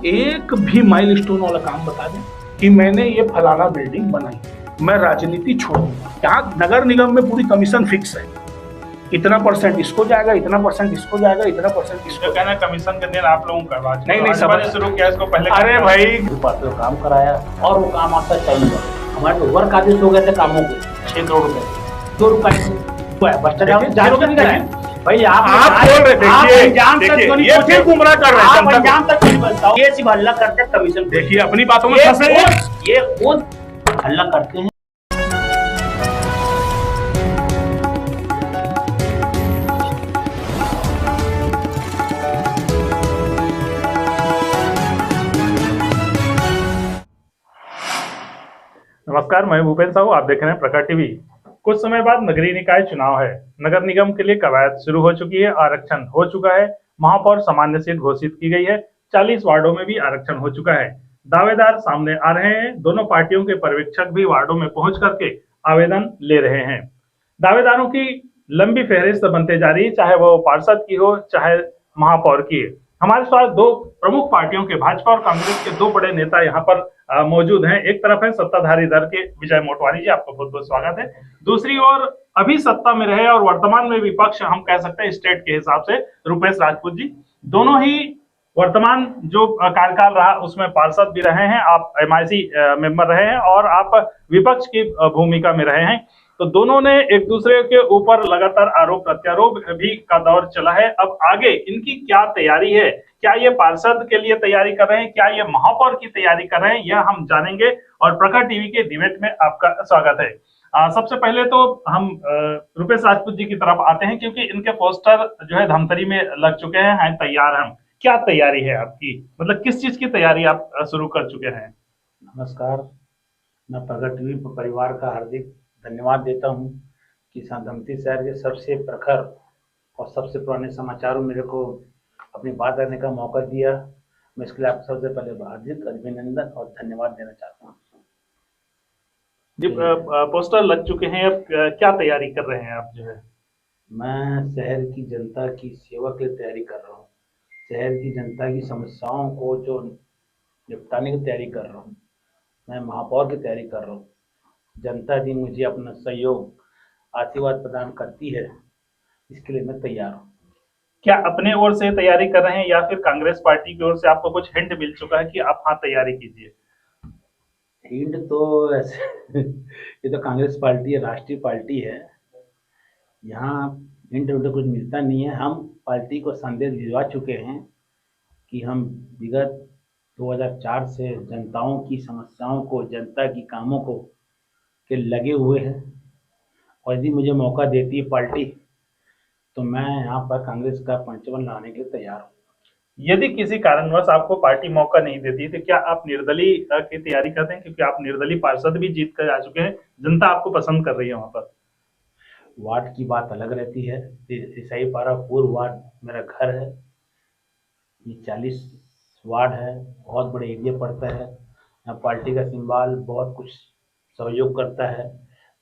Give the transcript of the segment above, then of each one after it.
एक भी माइलस्टोन वाला काम बता दें कि मैंने ये फलाना बिल्डिंग बनाई, मैं राजनीति छोड़ दूंगा। यहाँ नगर निगम में पूरी कमीशन फिक्स है, इतना परसेंट इसको जाएगा, इतना परसेंट इसको जाएगा, इतना परसेंट इसको। कहना कमीशन का देन आप लोगों का बात नहीं समझ शुरू किया इसको पहले। अरे भाई काम कराया और वो काम आपका चल गया। हमारे तो वर्क आदेश हो गए थे कामों के 6 करोड़ रुपए, 2 रुपए भ्रष्टाचार भाई आप बोल रहे देखिए ये फिर गुमराह कर रहे हैं अंजाम तक नहीं बनता। ये सिर्फ हल्ला करते हैं कमीशन। देखिए अपनी बातों में फंस रहे हैं। ये खुद हल्ला करते हैं। नमस्कार, मैं भूपेंद्र साहू, आप देख रहे हैं प्रखर टीवी। कुछ समय बाद नगरीय निकाय चुनाव है। नगर निगम के लिए कवायद शुरू हो चुकी है, आरक्षण हो चुका है, महापौर सामान्य सीट घोषित की गई है, 40 वार्डों में भी आरक्षण हो चुका है। दावेदार सामने आ रहे हैं, दोनों पार्टियों के पर्यवेक्षक भी वार्डों में पहुंच करके आवेदन ले रहे हैं। दावेदारों की लंबी फहरिस्त बनते जा रही है, चाहे वो पार्षद की हो चाहे महापौर की। हमारे साथ दो प्रमुख पार्टियों के भाजपा और कांग्रेस के दो बड़े नेता यहाँ पर मौजूद हैं। एक तरफ है सत्ताधारी दल के विजय मोटवानी जी, आपका बहुत बहुत स्वागत है। दूसरी ओर अभी सत्ता में रहे और वर्तमान में विपक्ष हम कह सकते हैं स्टेट के हिसाब से, रुपेश राजपूत जी। दोनों ही वर्तमान जो कार्यकाल रहा उसमें पार्षद भी रहे हैं, आप MIC मेंबर रहे हैं और आप विपक्ष की भूमिका में रहे हैं। तो दोनों ने एक दूसरे के ऊपर लगातार आरोप प्रत्यारोप भी का दौर चला है। अब आगे इनकी क्या तैयारी है, क्या ये पार्षद के लिए तैयारी कर रहे हैं, क्या ये महापौर की तैयारी कर रहे हैं, यह हम जानेंगे और प्रखर टीवी के डिबेट में आपका स्वागत है। सबसे पहले तो हम रुपेश राजपूत जी की तरफ आते हैं, क्योंकि इनके पोस्टर जो है धमतरी में लग चुके हैं तैयार हम। क्या तैयारी है आपकी, मतलब किस चीज की तैयारी आप शुरू कर चुके हैं? नमस्कार, मैं प्रखर टीवी परिवार का हार्दिक धन्यवाद देता हूं कि धमतरी शहर के सबसे प्रखर और सबसे पुराने समाचारों मेरे को अपनी बात रखने का मौका दिया। मैं इसके लिए आप सबसे पहले हार्दिक अभिनंदन और धन्यवाद देना चाहता हूँ। पोस्टर लग चुके हैं, अब क्या तैयारी कर रहे हैं आप? जो है मैं शहर की जनता की सेवा के लिए तैयारी कर रहा हूँ, शहर की जनता की समस्याओं को जो निपटाने की तैयारी कर रहा हूँ। मैं महापौर की तैयारी कर रहा हूँ। जनता जी मुझे अपना सहयोग आशीर्वाद प्रदान करती है, इसके लिए मैं तैयार हूँ। क्या अपने ओर से तैयारी कर रहे हैं या फिर कांग्रेस पार्टी की ओर से आपको कुछ हिंट मिल चुका है कि आप हाँ तैयारी कीजिए? हिंट तो ऐसे ये तो कांग्रेस पार्टी है, राष्ट्रीय पार्टी है, यहाँ हिंट कुछ मिलता नहीं है। हम पार्टी को संदेश भिजवा चुके हैं कि हम विगत 2004 से जनताओं की समस्याओं को, जनता की कामों को के लगे हुए हैं और यदि मुझे मौका देती है पार्टी तो मैं यहाँ पर कांग्रेस का पंचबल लाने के लिए तैयार हूँ। यदि किसी कारणवश आपको पार्टी मौका नहीं देती तो क्या आप निर्दलीय की तैयारी करते हैं, क्योंकि आप निर्दलीय पार्षद भी जीत कर आ चुके हैं, जनता आपको पसंद कर रही है वहां पर? वार्ड की बात अलग रहती है। ईसाई पारा पूर्व वार्ड मेरा घर है, ये 40 वार्ड है, बहुत बड़े एरिया पड़ता है। यहाँ पार्टी का सिंबल बहुत कुछ सहयोग करता है,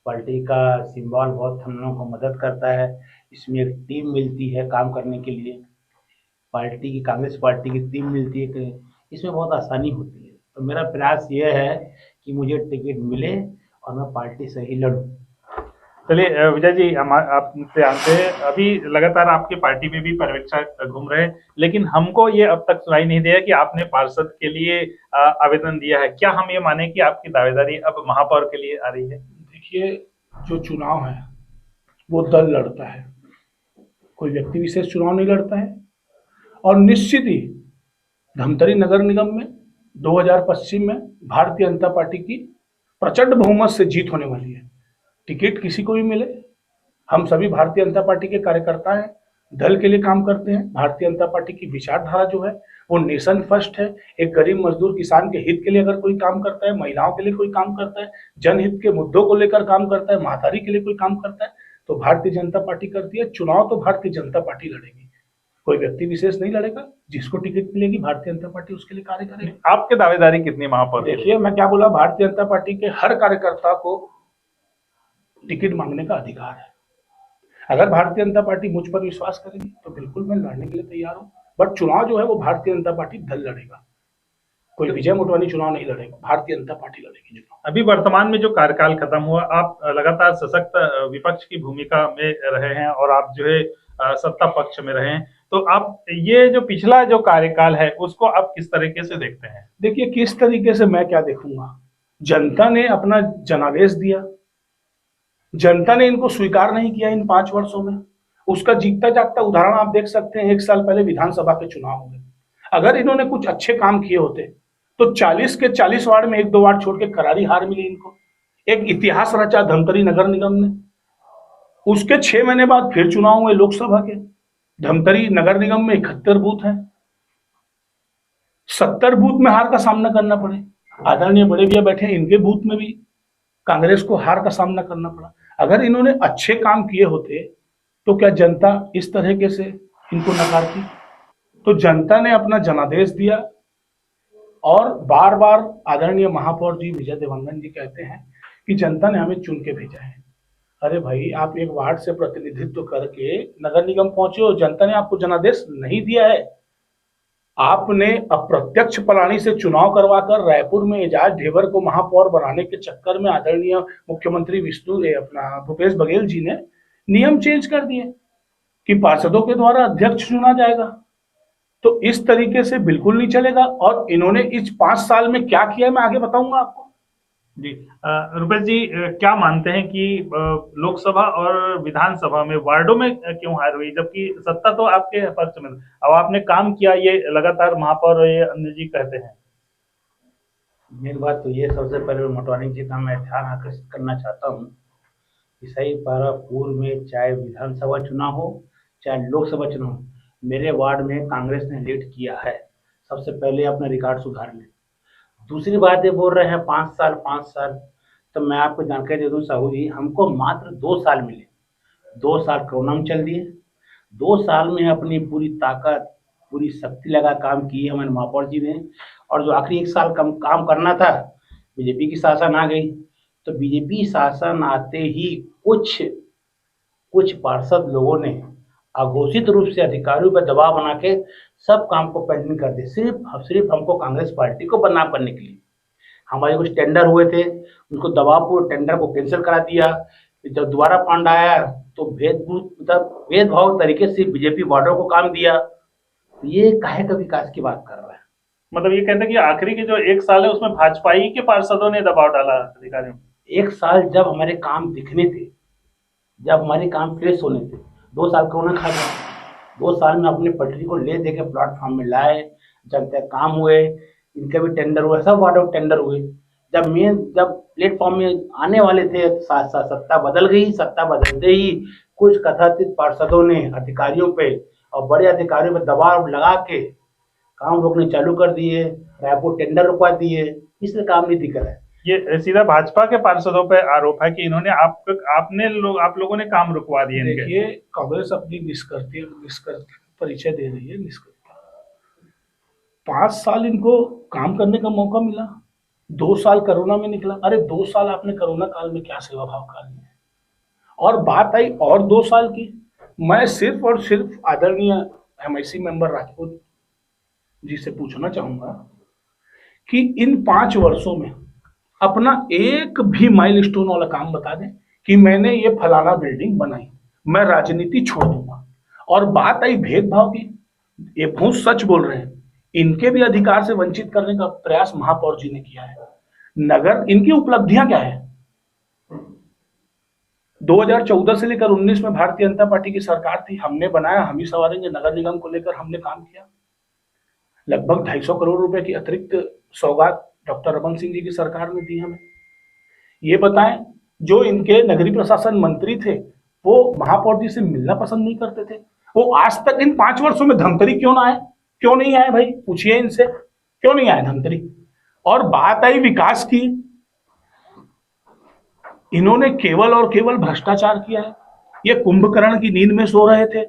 पार्टी का सिंबल बहुत हम लोगों को मदद करता है। इसमें एक टीम मिलती है काम करने के लिए, पार्टी की, कांग्रेस पार्टी की टीम मिलती है, इसमें बहुत आसानी होती है। तो मेरा प्रयास ये है कि मुझे टिकट मिले और मैं पार्टी से ही लड़ूं। चलिए विजय जी, हम आपसे जानते हैं, अभी लगातार आपकी पार्टी में भी पर्यवेक्षक घूम रहे हैं, लेकिन हमको ये अब तक सुनाई नहीं दिया कि आपने पार्षद के लिए आवेदन दिया है। क्या हम ये माने कि आपकी दावेदारी अब महापौर के लिए आ रही है? देखिए, जो चुनाव है वो दल लड़ता है, कोई व्यक्ति विशेष चुनाव नहीं लड़ता है। और निश्चित ही धमतरी नगर निगम में 2025 में भारतीय जनता पार्टी की प्रचंड बहुमत से जीत होने वाली है। टिकट किसी को भी मिले, हम सभी भारतीय जनता पार्टी के कार्यकर्ता हैं, दल के लिए काम करते हैं। भारतीय जनता पार्टी की विचारधारा जो है वो नेशन फर्स्ट है। एक गरीब मजदूर किसान के हित के लिए अगर कोई काम करता है, महिलाओं के लिए कोई काम करता है, जनहित के मुद्दों को लेकर काम करता है, महातारी के लिए कोई काम करता है, तो भारतीय जनता पार्टी करती है। चुनाव तो भारतीय जनता पार्टी लड़ेगी, कोई व्यक्ति विशेष नहीं लड़ेगा। जिसको टिकट मिलेगी भारतीय जनता पार्टी उसके लिए कार्य करेगी। आपकी दावेदारी कितनी महापौर? देखिए, मैं क्या बोला, भारतीय जनता पार्टी के हर कार्यकर्ता को टिकट मांगने का अधिकार है। अगर भारतीय जनता पार्टी मुझ पर विश्वास करेगी तो बिल्कुल मैं लड़ने के लिए तैयार हूँ। बट चुनाव जो है वो भारतीय जनता पार्टी दल लड़ेगा। कोई विजय मोटवानी चुनाव नहीं लड़ेगा, भारतीय जनता पार्टी लड़ेगी चुनाव। अभी वर्तमान में जो कार्यकाल खत्म हुआ, आप लगातार सशक्त विपक्ष की भूमिका में रहे हैं और आप जो है सत्ता पक्ष में रहे हैं, तो आप ये जो पिछला जो कार्यकाल है उसको आप किस तरीके से देखते हैं? देखिए, किस तरीके से मैं क्या देखूंगा, जनता ने अपना जनादेश दिया, जनता ने इनको स्वीकार नहीं किया इन 5 वर्षों में। उसका जीता जागता उदाहरण आप देख सकते हैं, 1 साल पहले विधानसभा के चुनाव हुए। अगर इन्होंने कुछ अच्छे काम किए होते तो 40 के 40 वार्ड में 1-2 वार्ड छोड़ के करारी हार मिली इनको। एक इतिहास रचा धमतरी नगर निगम ने। उसके 6 महीने बाद फिर चुनाव हुए लोकसभा के। धमतरी नगर निगम में 71 बूथ हैं, 70 बूथ में हार का सामना करना पड़े। आदरणीय बड़े भैया बैठे, इनके बूथ में भी कांग्रेस को हार का सामना करना पड़ा। अगर इन्होंने अच्छे काम किए होते तो क्या जनता इस तरीके से इनको नकारती? तो जनता ने अपना जनादेश दिया और बार बार आदरणीय महापौर जी विजय देवंगन जी कहते हैं कि जनता ने हमें चुन के भेजा है। अरे भाई, आप एक वार्ड से प्रतिनिधित्व करके नगर निगम पहुंचे हो, जनता ने आपको जनादेश नहीं दिया है। आपने अप्रत्यक्ष प्रणाली से चुनाव करवाकर रायपुर में एजाज ढेबर को महापौर बनाने के चक्कर में आदरणीय मुख्यमंत्री भूपेश बघेल जी ने नियम चेंज कर दिए कि पार्षदों के द्वारा अध्यक्ष चुना जाएगा। तो इस तरीके से बिल्कुल नहीं चलेगा। और इन्होंने इस 5 साल में क्या किया मैं आगे बताऊंगा आपको। जी, रुपेश जी, क्या मानते हैं कि लोकसभा और विधानसभा में वार्डों में क्यों हार हुई, जबकि सत्ता तो आपके पक्ष में? अब आपने काम किया, ये लगातार महापौर ये अन्य जी कहते हैं। मेन बात तो ये, सबसे पहले मोटवानी जी का मैं ध्यान आकर्षित करना चाहता हूँ कि सही पारा पूर्व में चाहे विधानसभा चुनाव हो चाहे लोकसभा चुनाव, मेरे वार्ड में कांग्रेस ने लीड किया है। सबसे पहले अपना रिकॉर्ड सुधार लें। दूसरी बात ये बोल रहे हैं 5 साल, तो मैं आपको जानकारी दे दूं साहू जी, हमको मात्र 2 साल मिले। 2 साल कोरोना में चल दिए। 2 साल में अपनी पूरी ताकत, पूरी शक्ति लगा काम किए हमारे महापौर जी ने। और जो आखिरी 1 साल काम करना था, बीजेपी की शासन आ गई। तो बीजेपी शासन आते ही कुछ पार्षद लोगों ने अघोषित रूप से अधिकारियों पर दबाव बना के सब काम को पेंडिंग कर दिया, सिर्फ हमको कांग्रेस पार्टी को बदनाम करने के लिए। हमारे कुछ टेंडर हुए थे, उनको दबाव को टेंडर को कैंसिल करा दिया। जब दोबारा फंड आया तो भेदभाव तरीके से बीजेपी वार्डों को काम दिया। ये काहे का विकास की बात कर रहा है? मतलब ये कहते हैं कि आखिरी के जो 1 साल है उसमें भाजपा ही के पार्षदों ने दबाव डाला अधिकारियों। 1 साल जब हमारे काम दिखने थे, जब हमारे काम फ्रेश होने थे, 2 साल कोरोना खा गया। 2 साल में अपने पटरी को ले दे के प्लेटफॉर्म में लाए, जनता काम हुए, इनके भी टेंडर हुए, सब वार्डों में टेंडर हुए। जब प्लेटफॉर्म में आने वाले थे, साथ साथ सत्ता बदल गई। सत्ता बदलते ही कुछ कथित पार्षदों ने अधिकारियों पे और बड़े अधिकारियों पे दबाव लगा के काम रोकने चालू कर दिए, रायपुर टेंडर रुकवा दिए। इसलिए काम नहीं दिख रहा है। ये सीधा भाजपा के पार्षदों पे आरोप है कि इन्होंने आप लोगों ने काम रुकवा दिए। देखिए, कांग्रेस अपनी निष्कर्ष परिचय दे रही है। 5 साल इनको काम करने का मौका मिला, 2 साल कोरोना में निकला। अरे 2 साल आपने कोरोना काल में क्या सेवा भाव काल में, और बात आई और 2 साल की। मैं सिर्फ और सिर्फ आदरणीय MIC मेंबर राजपूत जी से पूछना चाहूंगा कि इन 5 वर्षों में अपना एक भी माइलस्टोन वाला काम बता दें कि मैंने ये फलाना बिल्डिंग बनाई, मैं राजनीति छोड़ दूंगा। और बात आई भेदभाव की, ये बहुत सच बोल रहे हैं। इनके भी अधिकार से वंचित करने का प्रयास महापौर जी ने किया है। नगर, इनकी उपलब्धियां क्या है? 2014 से लेकर 19 में भारतीय जनता पार्टी की सरकार थी, हमने बनाया, हम ही सवारेंगे नगर निगम को लेकर हमने काम किया। लगभग 250 करोड़ रुपए की अतिरिक्त सौगात डॉक्टर रमन सिंह जी की सरकार ने दी हमें। ये बताएं, जो इनके नगरीय प्रशासन मंत्री थे वो महापौर जी से मिलना पसंद नहीं करते थे। वो आज तक इन 5 वर्षों में धमतरी क्यों ना आए? क्यों नहीं आए भाई? पूछिए इनसे, क्यों नहीं आए धमतरी? और बात आई विकास की, इन्होंने केवल और केवल भ्रष्टाचार किया है। ये कुंभकर्ण की नींद में सो रहे थे।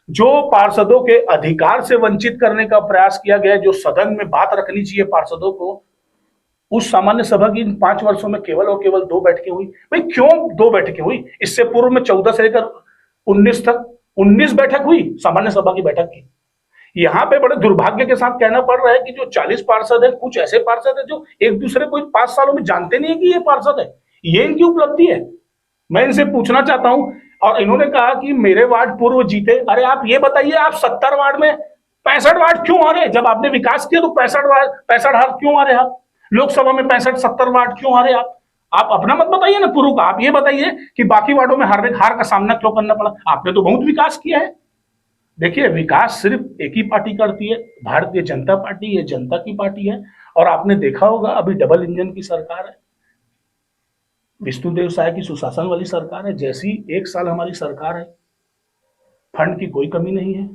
जो पार्षदों के अधिकार से वंचित करने का प्रयास किया गया, जो सदन में बात रखनी चाहिए पार्षदों को, उस सामान्य सभा की इन 5 वर्षों में केवल और केवल 2 बैठकें हुई। भाई क्यों 2 बैठकें हुई? इससे पूर्व में 14 से लेकर 19 तक 19 बैठक हुई सामान्य सभा की बैठक की। यहाँ पे बड़े दुर्भाग्य के साथ कहना पड़ रहा है कि जो 40 पार्षद है, कुछ ऐसे पार्षद है जो एक दूसरे को 5 सालों में जानते नहीं है कि ये पार्षद है। ये इनकी उपलब्धि है। मैं इनसे पूछना चाहता हूं, और इन्होंने कहा कि मेरे वार्ड पूर्व जीते। अरे आप ये बताइए, आप 70 वार्ड में 65 वार्ड क्यों आ रहे? जब आपने विकास किया तो 65 हार क्यों आ रहे? आप लोकसभा में 65-70 वार्ड क्यों आ रहे? आप अपना मत बताइए ना पूर्व का, आप ये बताइए कि बाकी वार्डों में हार का सामना क्यों करना पड़ा? आपने तो बहुत विकास किया है। देखिए, विकास सिर्फ एक ही पार्टी करती है, भारतीय जनता पार्टी। ये जनता की पार्टी है। और आपने देखा होगा अभी डबल इंजन की सरकार है, विष्णुदेव साय की सुशासन वाली सरकार है। जैसी 1 साल हमारी सरकार है, फंड की कोई कमी नहीं है।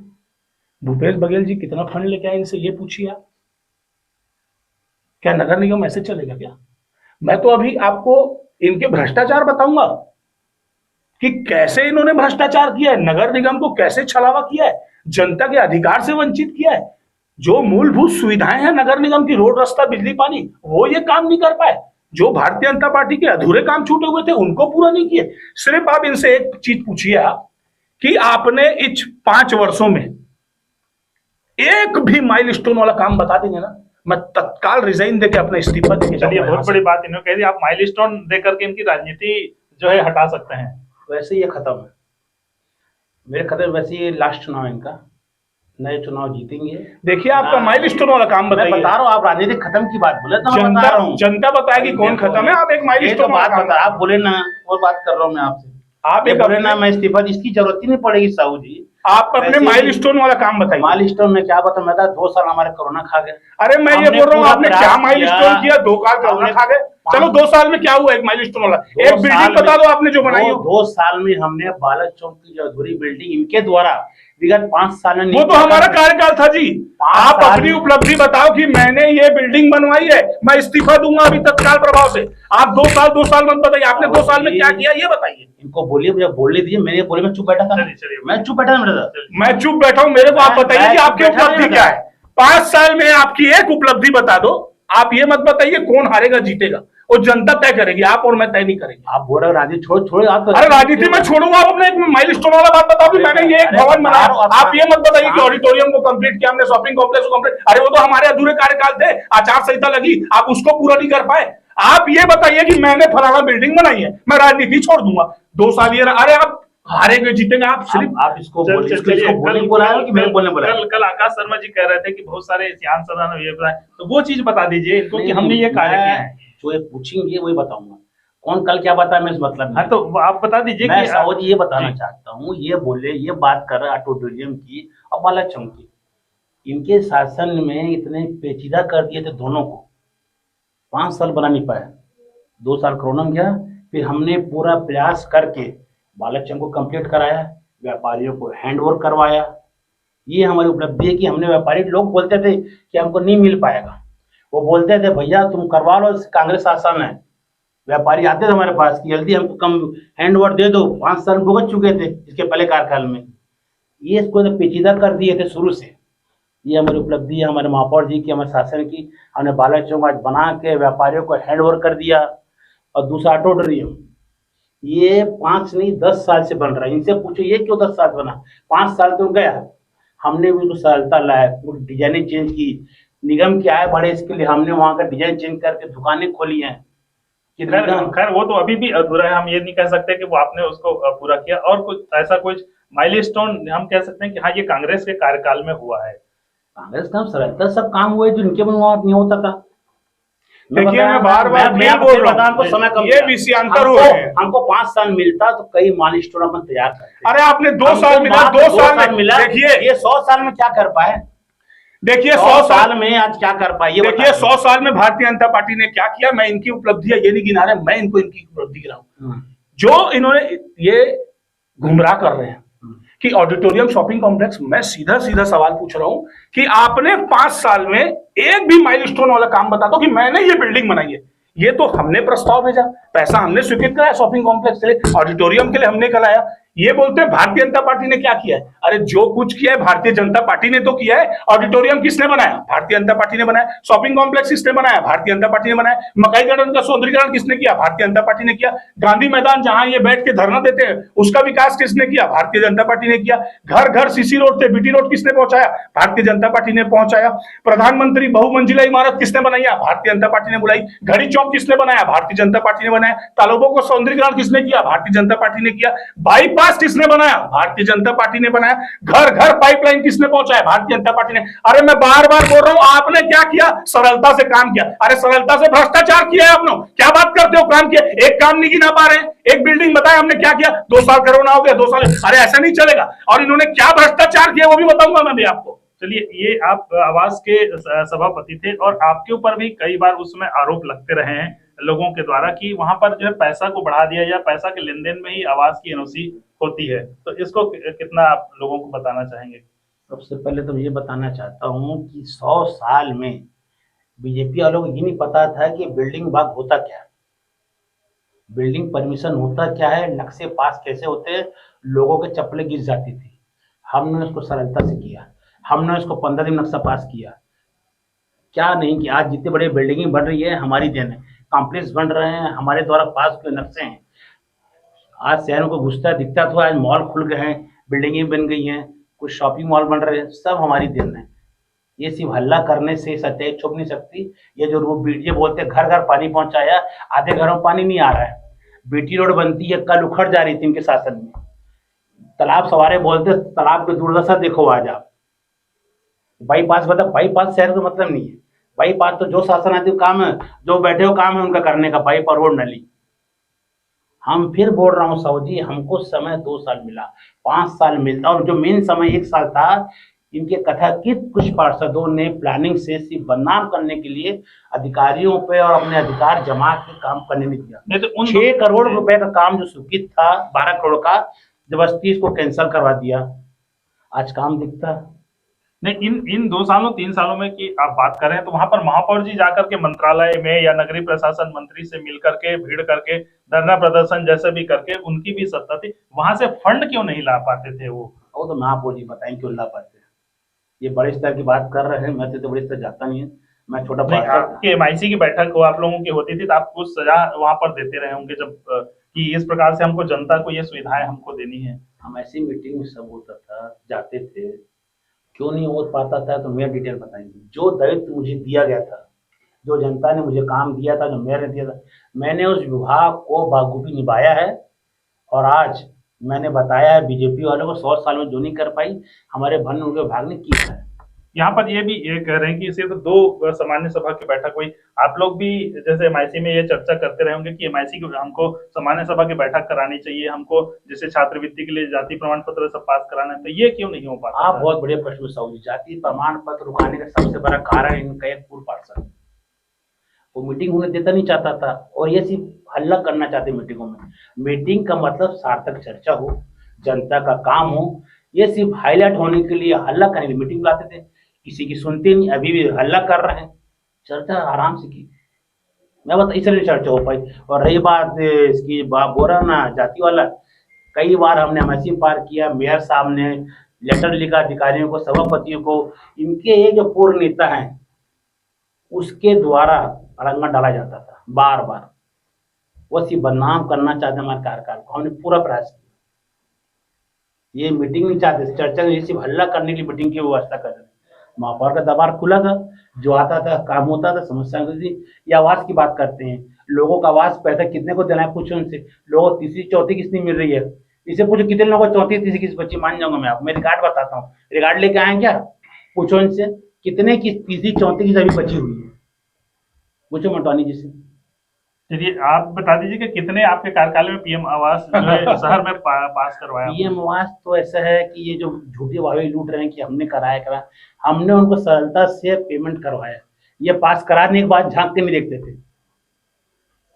भूपेश बघेल जी कितना फंड लेके आए, इनसे ये पूछिए आप। क्या नगर निगम ऐसे चलेगा क्या? मैं तो अभी आपको इनके भ्रष्टाचार बताऊंगा कि कैसे इन्होंने भ्रष्टाचार किया है, नगर निगम को कैसे छलावा किया है, जनता के अधिकार से वंचित किया है। जो मूलभूत सुविधाएं हैं नगर निगम की, रोड, रास्ता, बिजली, पानी, वो ये काम नहीं कर पाए। जो भारतीय जनता पार्टी के अधूरे काम छूटे हुए थे उनको पूरा नहीं किए। सिर्फ आप इनसे एक चीज पूछिए आप कि आपने इस 5 वर्षों में एक भी माइलस्टोन वाला काम बता देंगे ना, मैं तत्काल रिजाइन देके अपना इस्तीफा देके चलिए, बहुत बड़ी बात इन्होंने कह दी। आप माइलस्टोन देकर के इनकी राजनीति जो है हटा सकते हैं। वैसे ये खत्म है, मेरे खत्म। वैसे ये लास्ट चुनाव है इनका, नए चुनाव जीतेंगे। देखिए, आपका माइलस्टोन वाला काम बताइए। मैं बता रहा हूँ, आप राजनीतिक खत्म की बात बोले तो मैं बता रहा हूँ। जनता बताएगी कौन खत्म है। आप एक माइलस्टोन बात बता, आप बोले ना, वो बात कर रहा हूँ मैं आपसे। आप एक बोले ना मैं इस्तीफा, इसकी जरूरत ही नहीं पड़ेगी साहू जी। आप अपने माइलस्टोन वाला काम बताइए। माइलस्टोन में क्या बता, मैं 2 साल हमारे कोरोना खा गए। अरे मैं ये बोल रहा हूँ, आपने क्या माइलस्टोन किया? 2 साल कोरोना खा गए। चलो 2 साल में क्या हुआ? एक माइलस्टोन वाला एक बिल्डिंग बता दो आपने जो बनाई हो। 2 साल में हमने बालक चौक की जो अधूरी बिल्डिंग इनके द्वारा विगत 5 साल में, वो तो हमारा कार्यकाल था जी। आप अपनी उपलब्धि बताओ कि मैंने ये बिल्डिंग बनवाई है, मैं इस्तीफा दूंगा अभी तत्काल प्रभाव से। आप 2 साल मत बताइए, आपने 2 साल में क्या किया ये बताइए। इनको बोलिए, मुझे बोलने दीजिए। मैंने बोले मैं चुप बैठा था, मैं चुप बैठा था, मैं चुप बैठा हूं। मेरे को आप बताइए कि आपकी उपलब्धि क्या है। 5 साल में आपकी एक उपलब्धि बता दो। आप ये मत बताइए कौन हारेगा जीतेगा, वो जनता तय करेगी, आप और मैं तय नहीं करेंगे। आप बोल रहे हो राजनीति छोड़ आप। अरे राजनीति में छोड़ूंगा, आप अपने एक माइलस्टोन वाला बात बताओ कि मैंने ये एक भवन बनाया। आप ये मत बताइए कि ऑडिटोरियम को कंप्लीट किया हमने, शॉपिंग कॉम्प्लेक्स को कंप्लीट। अरे वो तो हमारे अधूरे कार्यकाल थे, आचार संहिता लगी, आप उसको पूरा नहीं कर पाए। आप ये बताइए कि मैंने फलाना बिल्डिंग बनाई है, मैं राजनीति छोड़ दूंगा। 2 साल ये। अरे आप हारेंगे जीतेंगे, आप सिर्फ आप इसको बोलने बोला है कि मेरे बोलने बोला? कल आकाश शर्मा जी कह रहे थे कि बहुत सारे सांसद ने ये बताया, तो वो चीज बता दीजिए इनको कि हमने ये कार्य किया है। जो ये पूछेंगे वही बताऊंगा। कौन कल क्या बताया मैं इस मतलब। हाँ, तो आप बता दीजिए। मैं साहू जी ये बताना चाहता हूँ, ये बोले, ये बात कर रहे ऑडिटोरियम की और बालक चौक की। इनके शासन में इतने पेचीदा कर दिए थे दोनों को, 5 साल बना नहीं पाया। 2 साल कोरोना में गया, फिर हमने पूरा प्रयास करके बालक चौक को कंप्लीट कराया, व्यापारियों को हैंड ओवर करवाया। ये हमारी उपलब्धि है कि हमने, व्यापारी लोग बोलते थे कि हमको नहीं मिल पाएगा, वो बोलते थे भैया तुम करवा लो, कांग्रेस शासन है। व्यापारी आते थे हमारे पास कि जल्दी हमको कम हैंड ओवर दे दो। 5 साल भुगत चुके थे इसके पहले कार्यकाल में। ये इसको तो पेचीदा कर दिए थे शुरू से। ये हमारी उपलब्धि है, हमारे महापौर जी की, हमारे शासन की। हमने बालक चौक आज बना के व्यापारियों को हैंड ओवर कर दिया। और दूसरा ऑडिटोरियम, ये 5 नहीं 10 साल से बन रहा है। इनसे पूछो ये क्यों 10 साल बना? 5 साल तो गया, हमने भी तो सरलता लाया, डिजाइनिंग चेंज की। निगम क्या है बड़े, इसके लिए हमने वहाँ का डिजाइन चेंज करके दुकानें खोली हैं। खैर वो तो अभी भी अधूरा है, हम ये नहीं कह सकते कि वो आपने उसको पूरा किया। और कुछ ऐसा कुछ माइलस्टोन हम कह सकते हैं कि हाँ ये कांग्रेस के कार्यकाल में हुआ है? कांग्रेस का सरलता सब काम हुए जो इनके में नहीं होता था। देखिए, मैं बार-बार बोल रहा हूं, समय कम, ये विषयांतर हुए हैं। हमको 5 साल मिलता तो कई माइलस्टोन अपन तैयार करते। अरे आपने 2 साल मिला, 2 साल में मिला। देखिए ये 100 साल में क्या कर पाए? देखिए 100 साल में आज क्या कर पाए? देखिए 100 साल में भारतीय जनता पार्टी ने क्या किया। मैं इनकी उपलब्धियां ये नहीं गिना रहा, मैं इनको इनकी उपलब्धि गिना रहा हूं। जो इन्होंने ये गुमराह कर रहे हैं कि ऑडिटोरियम, शॉपिंग कॉम्प्लेक्स, मैं सीधा सवाल पूछ रहा हूं कि आपने 5 साल में एक भी माइलस्टोन वाला काम बता दो कि मैंने ये बिल्डिंग बनाई है। ये तो हमने प्रस्ताव भेजा, पैसा हमने स्वीकृत कराया, शॉपिंग कॉम्प्लेक्स के लिए, ऑडिटोरियम के लिए हमने कराया। ये बोलते हैं भारतीय जनता पार्टी ने क्या किया है। अरे जो कुछ किया है भारतीय जनता पार्टी ने तो किया है। ऑडिटोरियम किसने बनाया? भारतीय जनता पार्टी ने बनाया। शॉपिंग कॉम्प्लेक्स किसने बनाया? भारतीय जनता पार्टी ने बनाया। मकई गार्डन का सौंदर्यीकरण किसने किया? भारतीय जनता पार्टी ने किया। गांधी मैदान जहां ये बैठ के धरना देते हैं उसका विकास किसने किया? भारतीय जनता पार्टी ने किया। घर घर सीसी रोड थे, बीटी रोड किसने पहुंचाया? भारतीय जनता पार्टी ने पहुंचाया। प्रधानमंत्री बहुमंजिला इमारत किसने बनाई? भारतीय जनता पार्टी ने बुलाई। घड़ी चौक किसने बनाया? भारतीय जनता पार्टी ने बनाया। तालाबों को सौंदर्यीकरण किसने किया? भारतीय जनता पार्टी ने किया। बाईपास किसने बनाया? भारतीय जनता पार्टी ने बनाया। घर घर पाइपलाइन किसने पहुंचाया? भारतीय जनता पार्टी ने। अरे मैं बार बार बोल रहा हूं, आपने क्या किया? सरलता से काम किया। अरे सरलता से भ्रष्टाचार किया है आपने। क्या बात करते हो? काम किया? एक काम नहीं गिना पा रहे हैं। एक बिल्डिंग बताया हमने क्या किया? 2 साल कोरोना हो गया, 2 साल। अरे ऐसा नहीं चलेगा। और इन्होंने क्या भ्रष्टाचार किया वो भी बताऊंगा मैं भी आपको। चलिए, ये आप आवास के सभापति थे और आपके ऊपर भी कई बार उसमें आरोप लगते रहे हैं लोगों के द्वारा कि वहां पर जो है पैसा को बढ़ा दिया या पैसा के लेन देन में ही आवास की एनओसी होती है। तो इसको कितना आप लोगों को बताना चाहेंगे? सबसे पहले तो ये बताना चाहता हूँ कि 100 साल में बीजेपी वालों को ये नहीं पता था कि बिल्डिंग बाग होता क्या है, बिल्डिंग परमिशन होता क्या है, नक्शे पास कैसे होते हैं। लोगों के चप्पलें गिर जाती थी। हमने उसको सरलता से किया। हमने उसको 15 दिन नक्शा पास किया। क्या नहीं कि आज जितनी बड़ी बिल्डिंग बन रही है हमारी देन है। कॉम्प्लेक्स बन रहे हैं हमारे द्वारा पास हुए नक्शे हैं। आज शहरों को घुसता दिखता था, आज मॉल खुल गए हैं, बिल्डिंगें बन गई हैं, कुछ शॉपिंग मॉल बन रहे हैं, सब हमारी देन है। ये सिर्फ हल्ला करने से सच्चाई छुप नहीं सकती। ये जो ये बोलते हैं घर घर पानी पहुंचाया, आधे घरों में पानी नहीं आ रहा है। बीटी रोड बनती है, कल उखड़ जा रही थी इनके शासन में। तालाब सवारे बोलते तालाब की दुर्दशा देखो आज आप। बाईपास बता, बाईपास शहर का मतलब नहीं है। बाईपास तो जो शासन आदि काम है, जो बैठे हो काम है उनका करने का, पाइप और रोड नली। हम फिर बोल रहा हूँ साहू जी, हमको समय 2 साल मिला, 5 साल मिलता, और जो मेन समय 1 साल था, इनके कथाकृत कुछ पार्षदों ने प्लानिंग से सिर्फ बदनाम करने के लिए अधिकारियों पे और अपने अधिकार जमा के काम करने नहीं दिया। नहीं तो 6 करोड़ रुपए का काम जो स्वीकृत था 12 करोड़ का, जबरदस्ती इसको कैंसिल करवा दिया। आज काम दिखता नहीं। इन 2 सालों 3 सालों में की आप बात कर रहे हैं तो वहां पर महापौर जी जाकर के मंत्रालय में या नगरीय प्रशासन मंत्री से मिल करके भीड़ करके धरना प्रदर्शन जैसे भी करके उनकी भी सत्ता थी, वहां से फंड क्यों नहीं ला पाते थे वो तो महापौर जी बताएं क्यों ला पाते हैं। ये बड़े स्तर की बात कर रहे हैं, मैं तो बड़े स्तर जाता नहीं है, मैं छोटा आपके एमआईसी की बैठक हो आप लोगों की होती थी तो आप कुछ सजा वहां पर देते रहे होंगे जब कि इस प्रकार से हमको जनता को ये सुविधाएं हमको देनी है। हम ऐसी मीटिंग में सब होता था, जाते थे, क्यों नहीं हो पाता था तो मैं डिटेल बताएंगे। जो दायित्व मुझे दिया गया था, जो जनता ने मुझे काम दिया था, जो मेयर ने दिया था, मैंने उस विभाग को बाखूबी निभाया है। और आज मैंने बताया है बीजेपी वालों को 100 साल में जो नहीं कर पाई हमारे वन विभाग ने किया है। यहाँ पर ये भी ये कह रहे हैं कि सिर्फ 2 सामान्य सभा की बैठक हुई। आप लोग भी जैसे एमआईसी में ये चर्चा करते रहे होंगे कि एमआईसी की हमको सामान्य सभा की बैठक करानी चाहिए, हमको जैसे छात्रवृत्ति के लिए जाति प्रमाण पत्र सब पास कराना है, तो ये क्यों नहीं हो पाता? आप बहुत बढ़िया प्रश्न साहू जी। जाति प्रमाण पत्र रुकाने का सबसे बड़ा कारण इनका एक पूर्व पार्षद, वो मीटिंग होने देता नहीं चाहता था और ये सिर्फ हल्ला करना चाहते मीटिंगों में। मीटिंग का मतलब सार्थक चर्चा हो, जनता का काम हो। ये सिर्फ हाईलाइट होने के लिए हल्ला करने के लिए मीटिंग बुलाते थे, किसी की सुनते नहीं, अभी भी हल्ला कर रहे हैं। चर्चा आराम से की, मैं बता इसलिए चर्चा हो पाई। और रही बात इसकी बोरा ना जाति वाला, कई बार हमने एमआईसी पार किया, मेयर साहब ने लेटर लिखा अधिकारियों को, सभापतियों को, इनके ये जो पूर्व नेता हैं उसके द्वारा अड़ंगा डाला जाता था बार बार। वो सिर्फ बदनाम करना चाहते हमारे कार्यकाल को, हमने पूरा प्रयास किया। ये मीटिंग नहीं चाहते, चर्चा नहीं, सिर्फ हल्ला करने की मीटिंग की व्यवस्था कर रहे। महापौर का दरबार खुला था, जो आता था काम होता था, समस्या होती थी। ये आवास की बात करते हैं, लोगों का आवास पैसा कितने को देना है पूछो उनसे। लोगों को तीसरी चौथी किसनी मिल रही है, इसे पूछो कितने लोगों को चौथी तीसरी किस बच्ची, मान जाऊंगा मैं आपको। मैं रिकॉर्ड बताता हूँ, रिकॉर्ड लेके आए क्या, पूछो इनसे कितने की तीसरी चौथी की सभी बची हुई है, पूछो मोटवानी जी से। चलिए आप बता दीजिए कि कितने आपके कार्यकाल में पीएम आवास जो है शहर में पास करवाया? पीएम आवास तो ऐसा है कि ये जो झूठी वाहवाही लूट रहे हैं कि हमने करा, हमने उनको सरलता से पेमेंट करवाया। ये पास कराने के बाद झांक के नहीं देखते थे।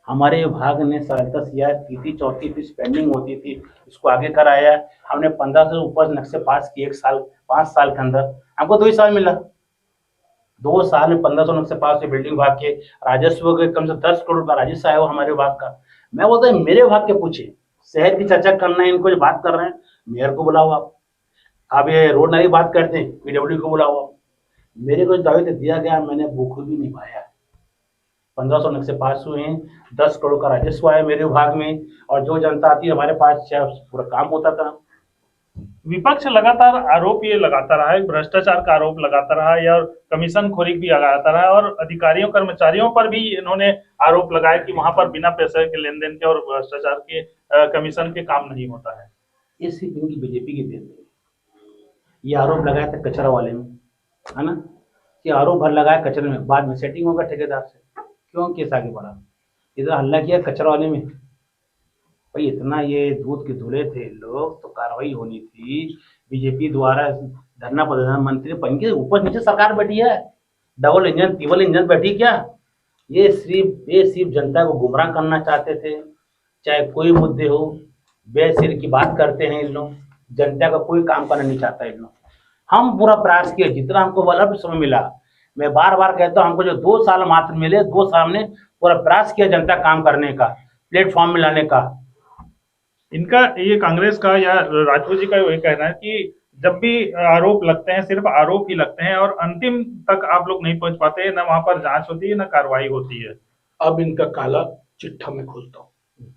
हमारे विभाग ने सरलता से यार तीसरी चौथी फीस पेंडिंग होती थी, इसको आगे कराया। हमने 15 से ऊपर नक्शे पास किए 1 साल 5 साल के अंदर, हमको 2 ही साल मिला। 2 साल में 1500 नक्शे पास हुए। बिल्डिंग विभाग के राजस्व के कम से 10 करोड़ का राजस्व आया वो हमारे विभाग का। मैं बोलता हूँ मेरे विभाग के पूछे, शहर की चर्चा करना है इनको, जो बात कर रहे हैं मेयर को बुलाओ आप ये रोड नाली बात करते हैं पीडब्ल्यू को बुलाओ आप। मेरे को दावे दिया गया, मैंने बखूबी निभाया। 1500 नक्शे पास हुए हैं, 10 करोड़ का राजस्व आया मेरे विभाग में, और जो जनता आती है हमारे पास पूरा काम होता था। विपक्ष लगातार आरोप ये लगाता रहा है, भ्रष्टाचार का आरोप लगाता रहा है और कमीशन खोरी भी लगाता रहा है, और अधिकारियों कर्मचारियों पर भी इन्होंने आरोप लगाया कि वहां पर बिना पैसे के लेन देन के और भ्रष्टाचार के कमीशन के काम नहीं होता है। ये सिर्फ इनकी बीजेपी की देन है। ये आरोप लगाया था कचरा वाले में, है ना, कि आरोप भर लगाया कचरे में, बाद में सेटिंग होगा ठेकेदार से, क्यों केस आगे बढ़ा। इधर हल्ला किया कचरा वाले में, भाई इतना ये दूध के धुले थे लोग, तो कार्रवाई होनी थी। बीजेपी द्वारा धरना प्रधानमंत्री बन के ऊपर नीचे सरकार बैठी है, डबल इंजन ट्रिपल इंजन बैठी क्या। ये सिर्फ जनता को गुमराह करना चाहते थे, चाहे कोई मुद्दे हो बेसिर की बात करते हैं इन लोग, जनता का कोई काम करना नहीं चाहता इन लोग। हम पूरा प्रयास किए जितना हमको वाला समय मिला। मैं बार बार कहता हूँ हमको जो 2 साल मात्र मिले, 2 साल में पूरा प्रयास किया जनता काम करने का, प्लेटफॉर्म में लाने का। इनका ये कांग्रेस का या राजपूत जी का ये कहना है कि जब भी आरोप लगते हैं सिर्फ आरोप ही लगते हैं और अंतिम तक आप लोग नहीं पहुंच पाते, ना वहां पर जांच होती है ना कार्रवाई होती है। अब इनका काला चिट्ठा मैं खोलता हूं।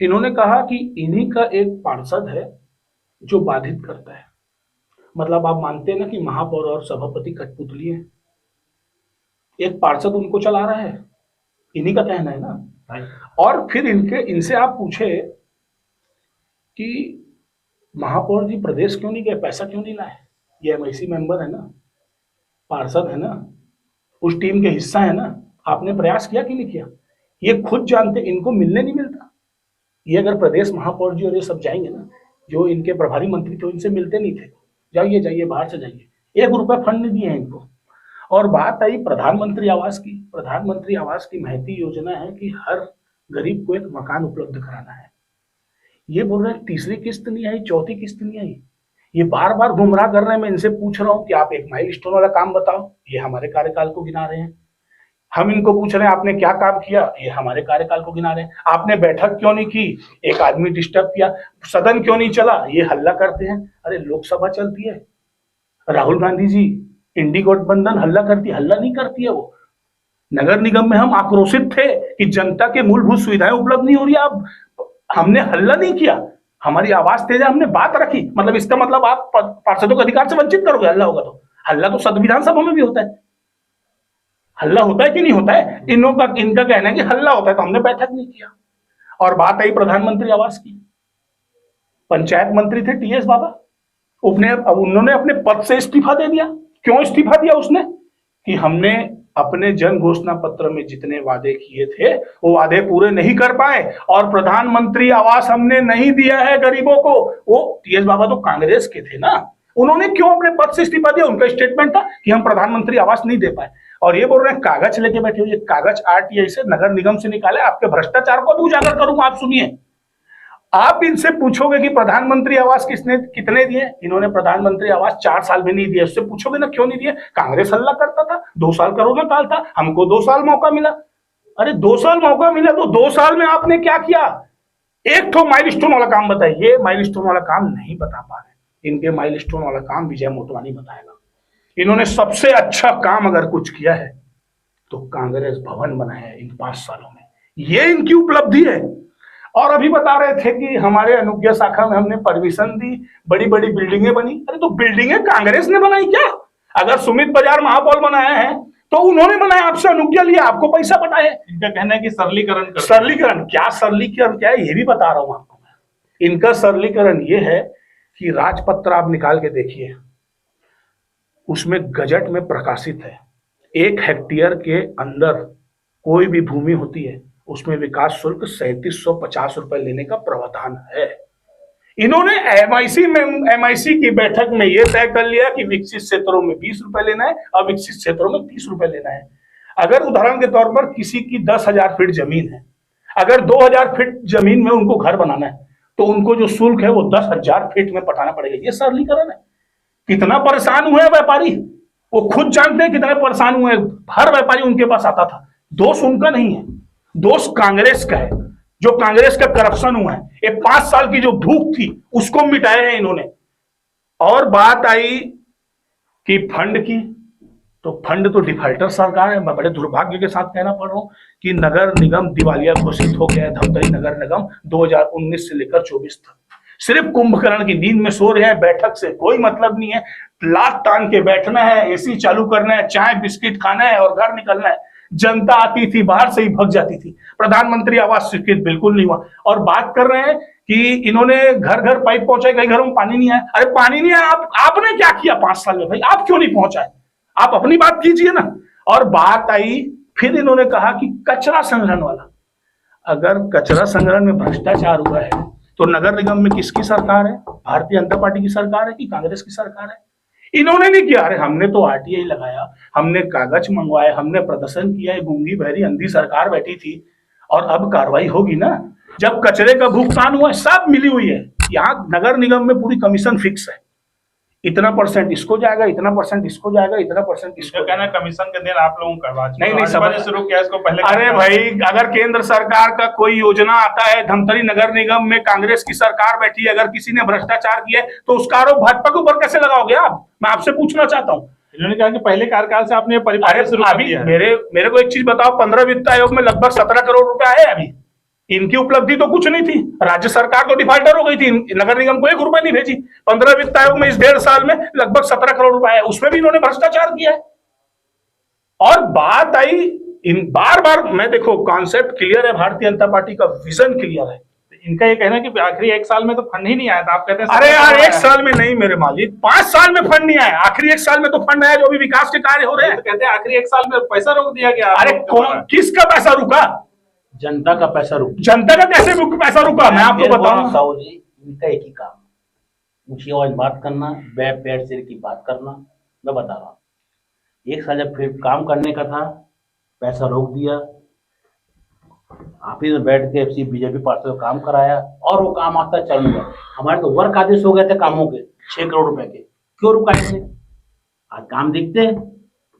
इन्होंने कहा कि इन्हीं का एक पार्षद है जो बाधित करता है। मतलब आप मानते हैं ना कि महापौर और सभापति कठपुतली है, एक पार्षद उनको चला रहा है, इन्हीं का कहना है ना। और फिर इनसे आप पूछे कि महापौर जी प्रदेश क्यों नहीं गए, पैसा क्यों नहीं लाए, ये एमआईसी मेंबर है ना, पार्षद है ना, उस टीम के हिस्सा है ना, आपने प्रयास किया कि नहीं किया। ये खुद जानते, इनको मिलने नहीं मिलता। ये अगर प्रदेश महापौर जी और ये सब जाएंगे ना, जो इनके प्रभारी मंत्री थे इनसे मिलते नहीं थे, जाइए बाहर से जाइए, 1 रुपया फंड नहीं दिए हैं इनको। और बात आई प्रधानमंत्री आवास की। प्रधानमंत्री आवास की महती योजना है कि हर गरीब को एक मकान उपलब्ध कराना है। ये बोल रहे हैं तीसरी किस्त नहीं आई, चौथी किस्त नहीं आई। ये बार बार गुमराह कर रहे हैं। मैं इनसे पूछ रहा हूँ कि आप एक माइलस्टोन वाला काम बताओ, ये हमारे कार्यकाल को गिना रहे हैं। हम इनको पूछ रहे हैं आपने क्या काम किया, ये हमारे कार्यकाल को गिना रहे हैं। आपने बैठक क्यों नहीं की, एक आदमी डिस्टर्ब किया, सदन क्यों नहीं चला, ये हल्ला करते हैं। अरे लोकसभा चलती है, राहुल गांधी जी इंडी गठबंधन हल्ला करती है, हल्ला नहीं करती है वो। नगर निगम में हम आक्रोशित थे कि जनता के मूलभूत सुविधाएं उपलब्ध नहीं हो रही। अब हमने हल्ला नहीं किया, हमारी आवाज तेज है, हमने बात रखी। मतलब इसका मतलब आप पार्षदों के अधिकार से वंचित करोगे हल्ला होगा तो। हल्ला तो संविधान सभा में भी होता है, हल्ला होता है कि नहीं होता है। इनका कहना है कि हल्ला होता है, तो हमने बैठक नहीं किया। और बात आई प्रधानमंत्री आवास की, पंचायत मंत्री थे टीएस बाबा, उन्होंने अपने पद से इस्तीफा दे दिया। क्यों इस्तीफा दिया उसने, कि हमने अपने जन घोषणा पत्र में जितने वादे किए थे वो वादे पूरे नहीं कर पाए, और प्रधानमंत्री आवास हमने नहीं दिया है गरीबों को। वो टीएस बाबा तो कांग्रेस के थे ना, उन्होंने क्यों अपने पद से इस्तीफा दिया। उनका स्टेटमेंट था कि हम प्रधानमंत्री आवास नहीं दे पाए, और ये बोल रहे हैं कागज लेके बैठे हुए। कागज आरटीआई से नगर निगम से निकाले, आपके भ्रष्टाचार को भी उजागर करूंगा। आप सुनिए, आप इनसे पूछोगे कि प्रधानमंत्री आवास कितने दिए, इन्होंने प्रधानमंत्री आवास 4 साल में नहीं दिए। उससे पूछोगे ना क्यों नहीं दिए, कांग्रेस हल्ला करता था 2 साल कोरोना काल था, हमको 2 साल मौका मिला। अरे 2 साल मौका मिला तो 2 साल में आपने क्या किया। एक तो माइलस्टोन वाला काम बताइए। माइलस्टोन वाला काम नहीं बता पा रहे, इनके माइलस्टोन वाला काम विजय मोटवानी बताएगा। इन्होंने सबसे अच्छा काम अगर कुछ किया है तो कांग्रेस भवन बनाया है इन 5 सालों में, ये इनकी उपलब्धि है। और अभी बता रहे थे कि हमारे अनुज्ञा शाखा में हमने परमिशन दी, बड़ी बड़ी बिल्डिंगें बनी। अरे तो बिल्डिंगें कांग्रेस ने बनाई क्या। अगर सुमित बाजार महापौर बनाया है तो उन्होंने बनाया, आपसे अनुज्ञा लिया, आपको पैसा पटा है। इनका कहना है कि सरलीकरण क्या सरलीकरण क्या है ये भी बता रहा हूं आपको मैं। इनका सरलीकरण ये है कि राजपत्र आप निकाल के देखिए, उसमें गजट में प्रकाशित है 1 हेक्टेयर के अंदर कोई भी भूमि होती है उसमें विकास शुल्क 3750 रुपए लेने का प्रावधान है। इन्होंने एमआईसी की बैठक में यह तय कर लिया कि विकसित क्षेत्रों में 20 रुपए लेना है, अविकसित क्षेत्रों में 30 रुपए लेना है। अगर उदाहरण के तौर पर किसी की 10,000 फीट जमीन है, अगर 2,000 फीट जमीन में उनको घर बनाना है तो उनको जो शुल्क है वो 10,000 फीट में पटाना पड़ेगा। ये सरलीकरण है। कितना परेशान हुए व्यापारी, वो खुद जानते हैं कितने परेशान हुए। हर व्यापारी उनके पास आता था। दोष उनका नहीं है, दोष कांग्रेस का है। जो कांग्रेस का करप्शन हुआ है, ये 5 साल की जो भूख थी उसको मिटाए हैं इन्होंने। और बात आई कि फंड की, तो फंड तो डिफाल्टर सरकार है। मैं बड़े दुर्भाग्य के साथ कहना पड़ रहा हूं कि नगर निगम दिवालिया घोषित हो गया है। धमतरी नगर निगम 2019 से लेकर 24 तक सिर्फ कुंभकर्ण की नींद में सो रहे हैं। बैठक से कोई मतलब नहीं है, लात तान के बैठना है, एसी चालू करना है, चाय बिस्किट खाना है और घर निकलना है। जनता आती थी, बाहर से ही भग जाती थी। प्रधानमंत्री आवास स्वीकृत बिल्कुल नहीं हुआ। और बात कर रहे हैं कि इन्होंने घर घर पाइप पहुंचाए, कई घरों में पानी नहीं आया। अरे पानी नहीं आया, आपने क्या किया 5 साल में भाई? आप क्यों नहीं पहुंचाए? आप अपनी बात कीजिए ना। और बात आई, फिर इन्होंने कहा कि कचरा संग्रहण वाला, अगर कचरा संग्रहण में भ्रष्टाचार हुआ है तो नगर निगम में किसकी सरकार है? भारतीय जनता पार्टी की सरकार है कि कांग्रेस की सरकार है? इन्होंने नहीं किया। अरे हमने तो आरटीआई लगाया, हमने कागज मंगवाए, हमने प्रदर्शन किया, गूंगी बहरी अंधी सरकार बैठी थी और अब कार्रवाई होगी ना। जब कचरे का भुगतान हुआ, सब मिली हुई है। यहाँ नगर निगम में पूरी कमीशन फिक्स है, इतना परसेंट इसको जाएगा, इतना परसेंट इसको जाएगा, इतना परसेंट इसको। कहना कमीशन के दिन आप लोगों का नहीं समझ शुरू किया इसको पहले। अरे भाई, अगर केंद्र सरकार का कोई योजना आता है, धमतरी नगर निगम में कांग्रेस की सरकार बैठी है, अगर किसी ने भ्रष्टाचार किया है तो उसका आरोप भाजपा के ऊपर कैसे लगाओगे आप? मैं आपसे पूछना चाहता हूँ। इन्होंने कहा कि पहले कार्यकाल से आपने परिपालन शुरू कर दिया है। मेरे को एक चीज बताओ, 15 वित्त आयोग में लगभग 17 करोड़ रुपए आए अभी। इनकी उपलब्धि तो कुछ नहीं थी। राज्य सरकार तो डिफाल्टर हो गई थी, नगर निगम को 1 रुपए नहीं भेजी। 15 वित्त आयोग में इस 1.5 साल में लगभग 17 करोड़ रुपए आए, उसमें भी इन्होंने भ्रष्टाचार किया है। और बात आई, इन बार बार मैं देखो कॉन्सेप्ट क्लियर है, भारतीय जनता पार्टी का विजन क्लियर है। इनका ये कहना है कि आखिरी 1 साल में तो फंड ही नहीं आया था। आप कहते हैं अरे यार 1 साल में नहीं मेरे मालिक, 5 साल में फंड नहीं आया। आखिरी 1 साल में तो फंड आया, जो भी विकास के कार्य हो रहे हैं। तो कहते हैं आखिरी 1 साल में पैसा रोक दिया गया। अरे कौन, किसका पैसा रुका? जनता का पैसा रुक। जनता का कैसे पैसा रुका? मैं आपको बताऊं। साहू जी, इनका एक ही काम, ऊंची आवाज बात करना, पैर सिर की बात करना। मैं बता रहा हूँ, 1 साल जब फिर काम करने का था, पैसा रोक दिया। ऑफिस में बैठ के बीजेपी पार्टी को काम कराया और वो काम आता चल गया। हमारे तो वर्क आदेश हो गए थे कामों के 6 करोड़ रुपए के, क्यों रुकाएंगे? आज काम दिखते हैं,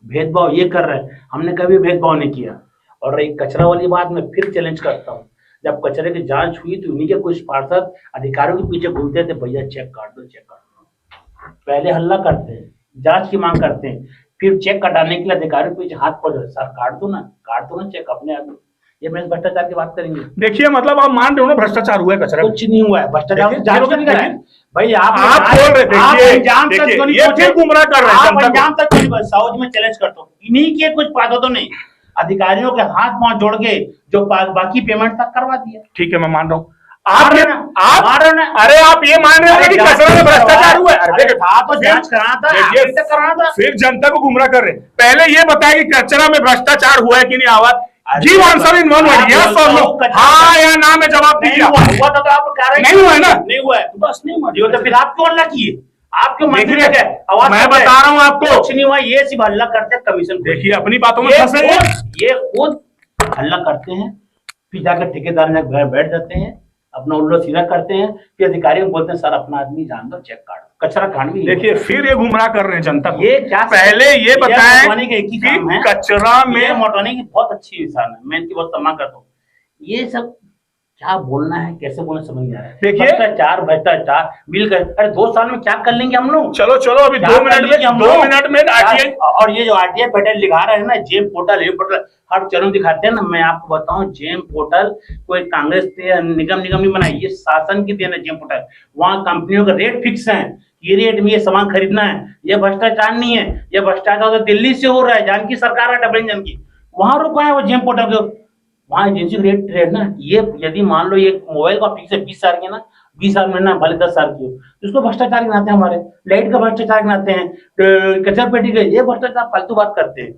भेदभाव ये कर रहे हैं। हमने कभी भेदभाव नहीं किया। और रही कचरा वाली बात, मैं फिर चैलेंज करता हूँ, जब कचरे की जांच हुई तो उन्हीं के कुछ पार्षद अधिकारियों के पीछे घूमते थे, भैया चेक काट दो, चेक काट दो। पहले हल्ला करते हैं, जांच की मांग करते हैं, फिर चेक कटाने के लिए अधिकारियों के पीछे हाथ पड़ जाते, सर काट दो ना चेक अपने आप। ये मैं भ्रष्टाचार की बात करेंगे। देखिए, मतलब आप मान रहे हो ना भ्रष्टाचार हुआ है? कचरा कुछ नहीं हुआ है, भ्रष्टाचार जांच नहीं करा है भाई। आप बोल रहे थे, ये फिर गुमराह कर रहे हैं अंजाम तक। साउथ में चैलेंज करता हूँ, इन्हीं के कुछ पार्षदों ने अधिकारियों के हाथ पांव जोड़ के जो बाकी पेमेंट तक करवा दिया। ठीक है, मैं मान रहा हूँ। अरे आप ये मान रहे हो कि कचरा में भ्रष्टाचार हुआ है? तो जांच कराना था, फिर जनता को गुमराह कर रहे। पहले ये बताया कि कचरा में भ्रष्टाचार हुआ है कि नहीं हुआ। Give answer in one word, yes और नो, हाँ या ना में जवाब दीजिए। हुआ तो आप कह रहे नहीं हुआ है ना? नहीं हुआ है तो बस नहीं हुआ। तो फिर आप क्यों हल्ला किए? आप क्यों मंत्री देखिए, मैं बता रहा हूँ आपको, कुछ नहीं हुआ। ये सिर्फ हल्ला करते हैं कमीशन। देखिए अपनी बातों में फंसे हैं। ये खुद हल्ला करते हैं, फिर जाकर ठेकेदार में बैठ जाते हैं, अपना उल्लू सीधा करते हैं, फिर अधिकारियों को बोलते हैं सर अपना आदमी जान दो, चेक काट, कचरा काट भी। देखिए फिर ये गुमराह कर रहे हैं जनता को। ये क्या पहले ये बताएं कि कचरा में मोटाने की बहुत अच्छी इंसान है, मैं इनकी बहुत सम्मान करता हूँ। ये सब क्या बोलना है, कैसे बोलना समझ नहीं आ रहा है। देखिए भ्रष्टाचार मिल गए। अरे 2 साल में क्या कर लेंगे हम लोग? चलो अभी 2 मिनट में आरटीआई। और ये जो आरटीआई पेटर्न दिखा रहे हैं ना, जेम पोर्टल हर चरण दिखाते हैं ना। मैं आपको बताऊं, जेम पोर्टल कोई कांग्रेस निगम नहीं बनाई, ये शासन की देन है। जेम पोर्टल, वहाँ कंपनियों का रेट फिक्स है, ये रेट में ये सामान खरीदना है। ये भ्रष्टाचार नहीं है, ये भ्रष्टाचार तो दिल्ली से हो रहा है, जानकी सरकार है, डबल इंजन की। वहां रुका है वो जेम पोर्टल को, वहाँ एजेंसी रेट ना। ये यदि मान लो ये मोबाइल का फिक्स है 20 साल की ना, 20 साल में ना भले 10 साल की हो, उसको भ्रष्टाचार गिनाते हैं। हमारे लाइट का भ्रष्टाचार गिनाते हैं, कचरा पेटी का, ये भ्रष्टाचार फालतू बात करते हैं।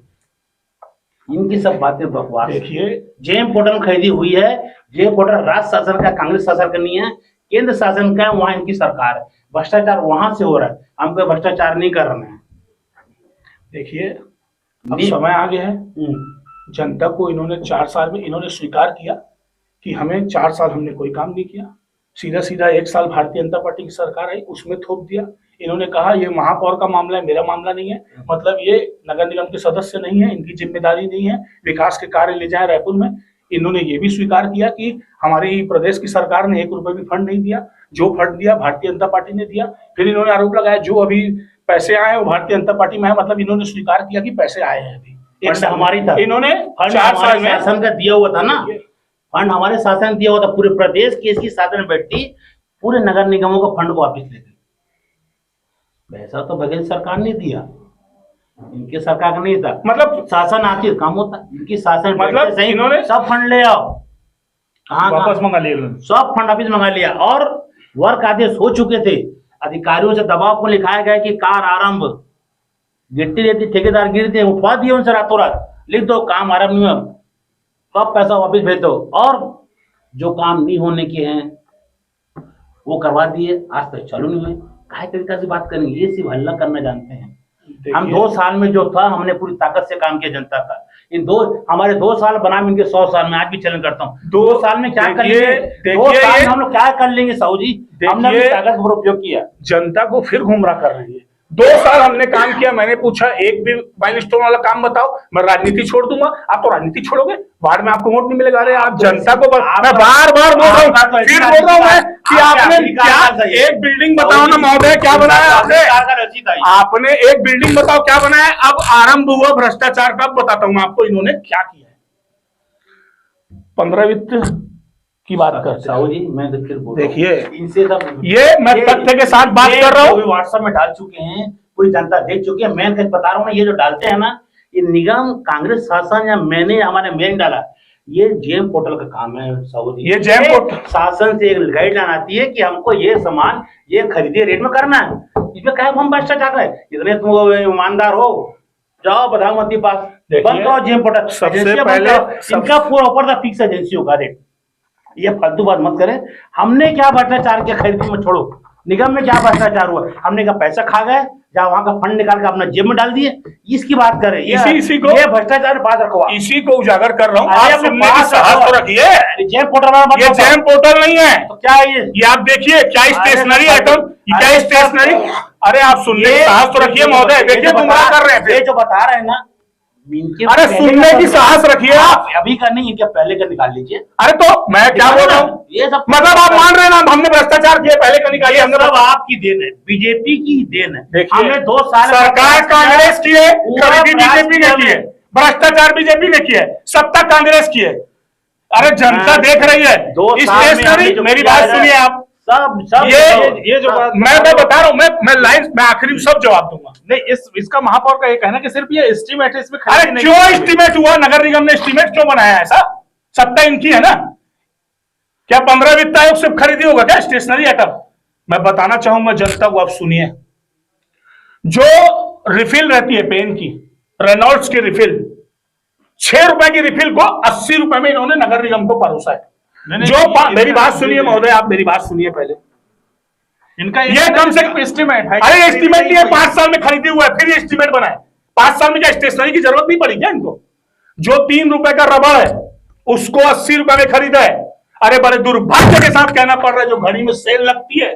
इनकी सब बातें बकवास। देखिए जेम पोर्टल खरीदी हुई है, जेम पोर्टल राज्य शासन का, कांग्रेस शासन का नहीं है, केंद्र शासन का है, वहां इनकी सरकार है। भ्रष्टाचार वहां से हो रहा है, हम कोई भ्रष्टाचार नहीं कर रहे हैं। देखिए अब समय आ गया है, जनता को इन्होंने 4 साल में इन्होंने स्वीकार किया कि हमें 4 साल हमने कोई काम नहीं किया। सीधा 1 साल भारतीय जनता पार्टी की सरकार आई, उसमें थोप दिया। इन्होंने कहा ये महापौर का मामला है, मेरा मामला नहीं है। मतलब ये नगर निगम के सदस्य नहीं है, इनकी जिम्मेदारी नहीं है विकास के कार्य ले जाए रायपुर में। इन्होंने ये भी स्वीकार किया कि हमारी प्रदेश की सरकार ने 1 रुपए भी फंड नहीं दिया, जो फंड दिया भारतीय जनता पार्टी ने दिया। फिर इन्होंने आरोप लगाया जो अभी पैसे आए वो भारतीय जनता पार्टी में है, मतलब इन्होंने स्वीकार किया कि पैसे आए हैं अभी फंड हमारी था, इन्होंने फंड 4 हमारे साल में शासन का दिया हुआ था ना, फंड हमारे शासन दिया हुआ था, पूरे प्रदेश की इसकी शासन बैठी पूरे नगर निगमों को फंड को वापस ले गई। पैसा तो बघेल सरकार ने दिया, इनकी सरकार का नहीं था। मतलब शासन आखिर काम होता, इनकी शासन मतलब बैठते सही, इन्होंने सब फंड ले आओ, कहाँ वापस मंगा लिए उन्होंने। सब फंड वापस मंगा लिया। और वर्क आदेश हो चुके थे, अधिकारियों से दबाव को लिखाया गया कि कार आरंभ, गिरती रहती ठेकेदार गिरते उठवा दिए उनसे रातों रात, लिख दो काम आरंभ नहीं हुआ, कब पैसा वापस भेज दो। और जो काम नहीं होने के हैं वो करवा दिए, आज तक चालू नहीं हुए। काहे तरीका से बात करेंगे, ये सिर्फ हल्ला करना जानते हैं। हम 2 साल में जो था हमने पूरी ताकत से काम किया जनता का। हमारे 2 साल बनाम इनके 100 साल में, आज भी चलन करता हूँ। 2 साल में क्या कर लेंगे, 2 साल में हम लोग क्या कर लेंगे साहू जी, हमने अपनी ताकत का उपयोग किया। जनता को फिर गुमराह कर रही है। 2 साल हमने काम किया, मैंने पूछा एक भी माइलस्टोन वाला काम बताओ, मैं राजनीति छोड़ दूंगा। आप तो राजनीति छोड़ोगे, बाद में आपको वोट नहीं मिलेगा। अरे आप जनता को मैं बार बार बोल रहा हूँ, फिर बोल रहा हूँ मैं कि आपने क्या एक बिल्डिंग बताओ ना महोदय, क्या बनाया आपने? आपने एक बिल्डिंग बताओ क्या बनाया। अब आरंभ हुआ भ्रष्टाचार का, बताता हूँ मैं आपको इन्होंने क्या किया है। 15 वित्त की बात करते साहू जी, मैं तो फिर बोल देखिए, इनसे ये मैं तथ्य के साथ बात कर रहा हूँ। व्हाट्सएप में डाल चुके हैं, पूरी जनता देख चुकी है। मैं बता रहा हूँ ना, ये जो डालते हैं ना, ये निगम कांग्रेस शासन या मैंने हमारे मेन डाला, ये जेम पोर्टल का काम है साहू जी। ये जेम पोर्टल शासन से एक गाइडलाइन आती है कि हमको ये सामान ये खरीदे रेट में करना है। इसमें क्या हम भ्रष्टाचार है, इतने तुम ईमानदार हो, जाओ प्रधानमंत्री पास बंद करो जेम पोर्टल। सबसे पहले इनका पूरा ऊपर था फिक्स एजेंसियों का रेट। ये फालतू बात मत करें। हमने क्या भ्रष्टाचार किया, खरीदी में छोड़ो, निगम में क्या भ्रष्टाचार हुआ, हमने का पैसा खा गए, जहाँ वहां का फंड निकाल के अपना जेब में डाल दिए, इसकी बात करें। इसी को ये भ्रष्टाचार बात रखो, इसी को उजागर कर रहा हूँ। आप सुनने की साहस तो रखिए। जेम पोर्टल ये जेम पोर्टल नहीं है, तो क्या है ये आप देखिए क्या स्टेशनरी आइटम, क्या स्टेशनरी। अरे आप सुनने की साहस तो रखिए महोदय, देखिए गुमराह कर रहे हैं। ये जो बता रहे हैं ना, अरे सुनने की साहस रखिए आप। अभी का नहीं है क्या, पहले का निकाल लीजिए। अरे तो मैं क्या बोल रहा हूँ, ये सब मतलब आप मान रहे हैं ना हमने भ्रष्टाचार किया, पहले का निकालिए। ये हमने सब आपकी देन है, बीजेपी की देन है। देखिए, हमने 2 साल सरकार कांग्रेस की है, खरीदी बीजेपी ने की है, भ्रष्टाचार बीजेपी ने किया है, सत्ता कांग्रेस की है। अरे जनता देख रही है। 2 साल में स्टेशनरी, मेरी बात सुनिए आप। सब ये जो बात मैं बता रहा हूँ, मैं लाइन में आखिरी सब जवाब दूंगा। नहीं, इसका महापौर का ये कहना है कि सिर्फ ये एस्टीमेट है, इसमें अरे क्यों एस्टीमेट हुआ, नगर निगम ने एस्टीमेट क्यों बनाया ऐसा? सत्ता इनकी है ना। क्या 15 वित्त आयोग सिर्फ खरीदी होगा क्या स्टेशनरी आइटम? मैं बताना चाहूंगा जनता को, आप सुनिए। जो रिफिल रहती है पेन की, रेनॉल्ड्स की रिफिल, 6 रुपए की रिफिल को 80 रुपए में इन्होंने नगर निगम को परोसा है। मेरी बात सुनिए महोदय, आप मेरी बात सुनिए पहले। इनका ये कम से कम एस्टीमेट है। अरे एस्टीमेट नहीं है, 5 साल में खरीदी हुआ है, फिर ये एस्टीमेट बनाए। 5 साल में क्या स्टेशनरी की जरूरत नहीं पड़ी क्या इनको? जो 3 रुपए का रबड़ है उसको 80 रुपए में खरीदा है। अरे बड़े दुर्भाग्य के साथ कहना पड़ रहा है, जो घड़ी में सेल लगती है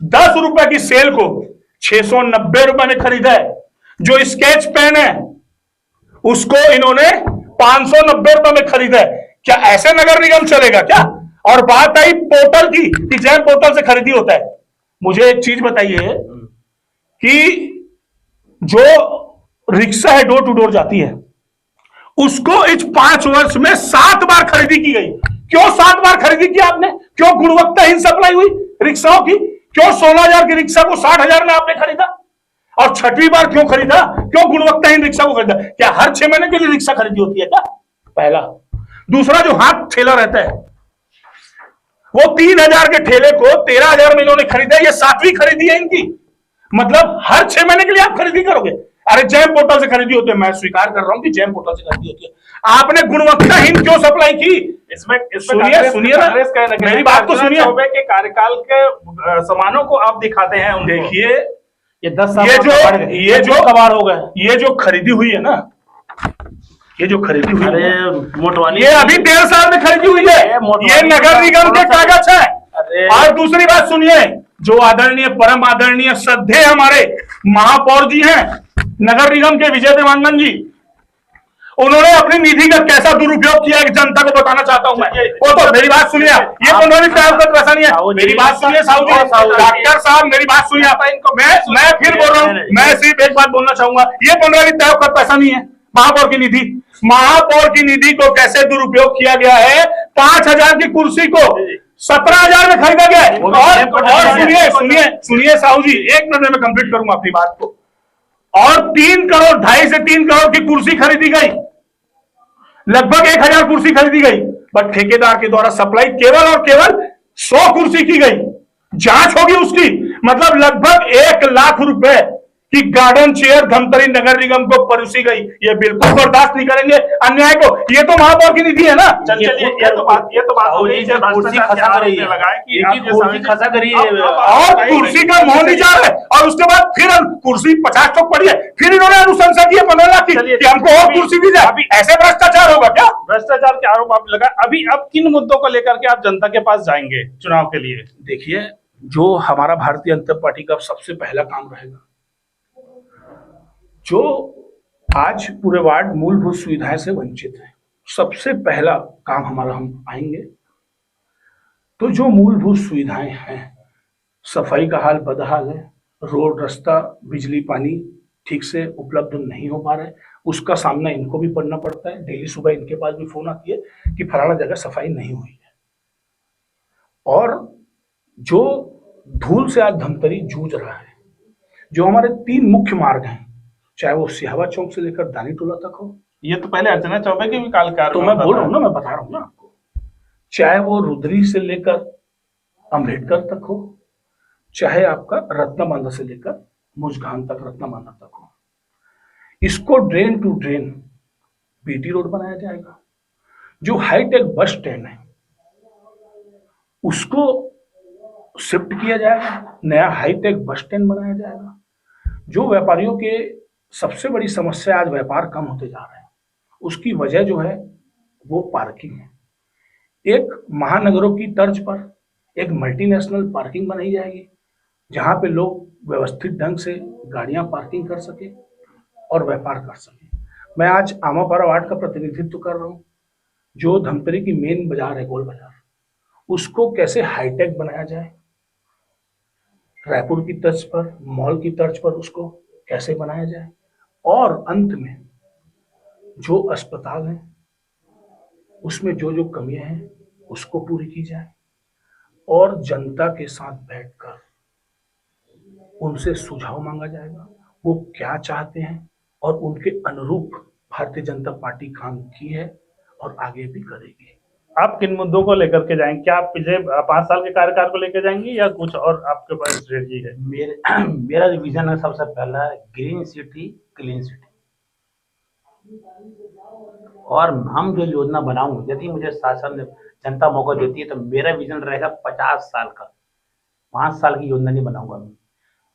10 रुपए की सेल को 690 रुपए में खरीदा है। जो स्केच पेन है उसको इन्होंने 590 रुपए में खरीदा है। क्या ऐसे नगर निगम चलेगा क्या? और बात आई पोर्टल की कि जेम पोर्टल से खरीदी होता है। मुझे एक चीज बताइए कि जो रिक्शा है डोर टू डोर जाती है, उसको इस 5 वर्ष में 7 बार खरीदी की गई। क्यों 7 बार खरीदी की आपने? क्यों गुणवत्ताहीन सप्लाई हुई रिक्शाओं की? क्यों 16,000 की रिक्शा को 60,000 में आपने खरीदा? और 6वीं बार क्यों खरीदा? क्यों गुणवत्ताहीन रिक्शा को खरीदा? क्या हर 6 महीने के लिए रिक्शा खरीदी होती है क्या? पहला। दूसरा, जो हाथ ठेला रहता है वो 3,000 के ठेले को 13,000 में इन्होंने खरीदा। ये 7वीं खरीदी है इनकी। मतलब हर 6 महीने के लिए आप खरीदी करोगे। अरे जेम पोर्टल से खरीदी होती है, मैं स्वीकार कर रहा हूं कि जेम पोर्टल से खरीदी होती है। आपने गुणवत्ताहीन क्यों सप्लाई की? इसमें सुनिए ना, मेरी बात तो सुनिए। चौबे के कार्यकाल के सामानों को आप दिखाते हैं। देखिए, ये 10 साल ये जो कबाड़ हो गए, ये जो खरीदी हुई है ना, ये जो खरीदी हुई अरे है, मोटवानी ये अभी 1.5 साल में खरीदी हुई है। ये नगर निगम के कागज है। और दूसरी बात सुनिए, जो आदरणीय परम आदरणीय श्रद्धेय हमारे महापौर जी हैं नगर निगम के, विजय देवांगन जी, उन्होंने अपनी निधि का कैसा दुरुपयोग किया है जनता को बताना चाहता हूं मैं। वो तो मेरी बात सुनिए, ये 15वीं तय का पैसा नहीं है। मेरी बात सुनिए साहू जी, डॉक्टर साहब मेरी बात सुनिए। इनको मैं फिर बोल रहा हूँ, मैं सिर्फ एक बात बोलना चाहूंगा, ये 15वीं तय का पैसा नहीं है, महापौर की निधि। महापौर की निधि को कैसे दुरुपयोग किया गया है, 5,000 की कुर्सी को 17,000 में खरीदा गया है। और सुनिए साहू जी, 1 मिनट में कंप्लीट करूंगा अपनी बात को। और 3 करोड़, 2.5 से 3 करोड़ की कुर्सी खरीदी गई, लगभग 1,000 कुर्सी खरीदी गई, बट ठेकेदार के द्वारा सप्लाई केवल और केवल 100 कुर्सी की गई। जांच होगी उसकी, मतलब लगभग 1 लाख रुपए की गार्डन चेयर धमतरी नगर निगम को परोसी गई। ये बिल्कुल बर्दाश्त नहीं करेंगे अन्याय को। ये तो महापौर की निधि है ना। चलिए, ये तो बात हो गई। कुर्सी खसा रही है, कुर्सी खसा रही है और कुर्सी का मौन नहीं जा रहा है, और उसके बाद फिर कुर्सी 50 तक पड़ी है, फिर इन्होंने अनुशंसा की है 15 लाख की कि हमको और कुर्सी दी जाए। अभी ऐसे भ्रष्टाचार होगा क्या? भ्रष्टाचार के आरोप आप लगा। अभी अब किन मुद्दों को लेकर के आप जनता के पास जाएंगे चुनाव के लिए? देखिए, जो हमारा भारतीय जनता पार्टी का सबसे पहला काम रहेगा, जो आज पूरे वार्ड मूलभूत सुविधाएं से वंचित है, सबसे पहला काम हमारा, हम आएंगे तो जो मूलभूत सुविधाएं हैं, सफाई का हाल बदहाल है, रोड रास्ता बिजली पानी ठीक से उपलब्ध नहीं हो पा रहे, उसका सामना इनको भी पड़ना पड़ता है। डेली सुबह इनके पास भी फोन आती है कि फलाना जगह सफाई नहीं हुई है। और जो धूल से आज धमतरी जूझ रहा है, जो हमारे 3 मुख्य मार्ग हैं, चाहे वो सिहावा चौक से लेकर दानी टोला तक हो, ये तो पहले अर्चना चौबे की भी काल कार, तो मैं बोल रहा हूँ ना, मैं बता रहा हूँ ना आपको, चाहे वो रुद्री से लेकर अम्बेडकर तक हो, चाहे आपका रत्नाबांधा से लेकर मुजगान तक, रत्नाबांधा तक हो, इसको drain to drain BT road बनाया जाएगा। जो हाईटेक बस स्टैंड है उसको शिफ्ट किया जाएगा, नया हाईटेक बस स्टैंड बनाया जाएगा। जो व्यापारियों के सबसे बड़ी समस्या, आज व्यापार कम होते जा रहे हैं, उसकी वजह जो है वो पार्किंग है। एक महानगरों की तर्ज पर एक मल्टीनेशनल पार्किंग बनाई जाएगी, जहां पे लोग व्यवस्थित ढंग से गाड़ियां पार्किंग कर सके और व्यापार कर सके। मैं आज आमापारा वार्ड का प्रतिनिधित्व कर रहा हूं। जो धमतरी की मेन बाजार है, गोल बाजार, उसको कैसे हाईटेक बनाया जाए, रायपुर की तर्ज पर, मॉल की तर्ज पर उसको कैसे बनाया जाए, और अंत में जो अस्पताल है उसमें जो जो कमियां हैं उसको पूरी की जाए, और जनता के साथ बैठकर उनसे सुझाव मांगा जाएगा, वो क्या चाहते हैं, और उनके अनुरूप भारतीय जनता पार्टी काम की है और आगे भी करेगी। आप किन मुद्दों को लेकर के जाएंगे? क्या आप पिछले 5 साल के कार्यकाल को लेकर जाएंगे या कुछ और आपके पास स्ट्रेटजी है? मेरा जो विजन है, सबसे पहला ग्रीन सिटी क्लीन सिटी। और हम जो योजना बनाऊंगे, यदि मुझे शासन जनता मौका देती है, तो मेरा विजन रहेगा 50 साल का। 5 साल की योजना नहीं बनाऊंगा मैं।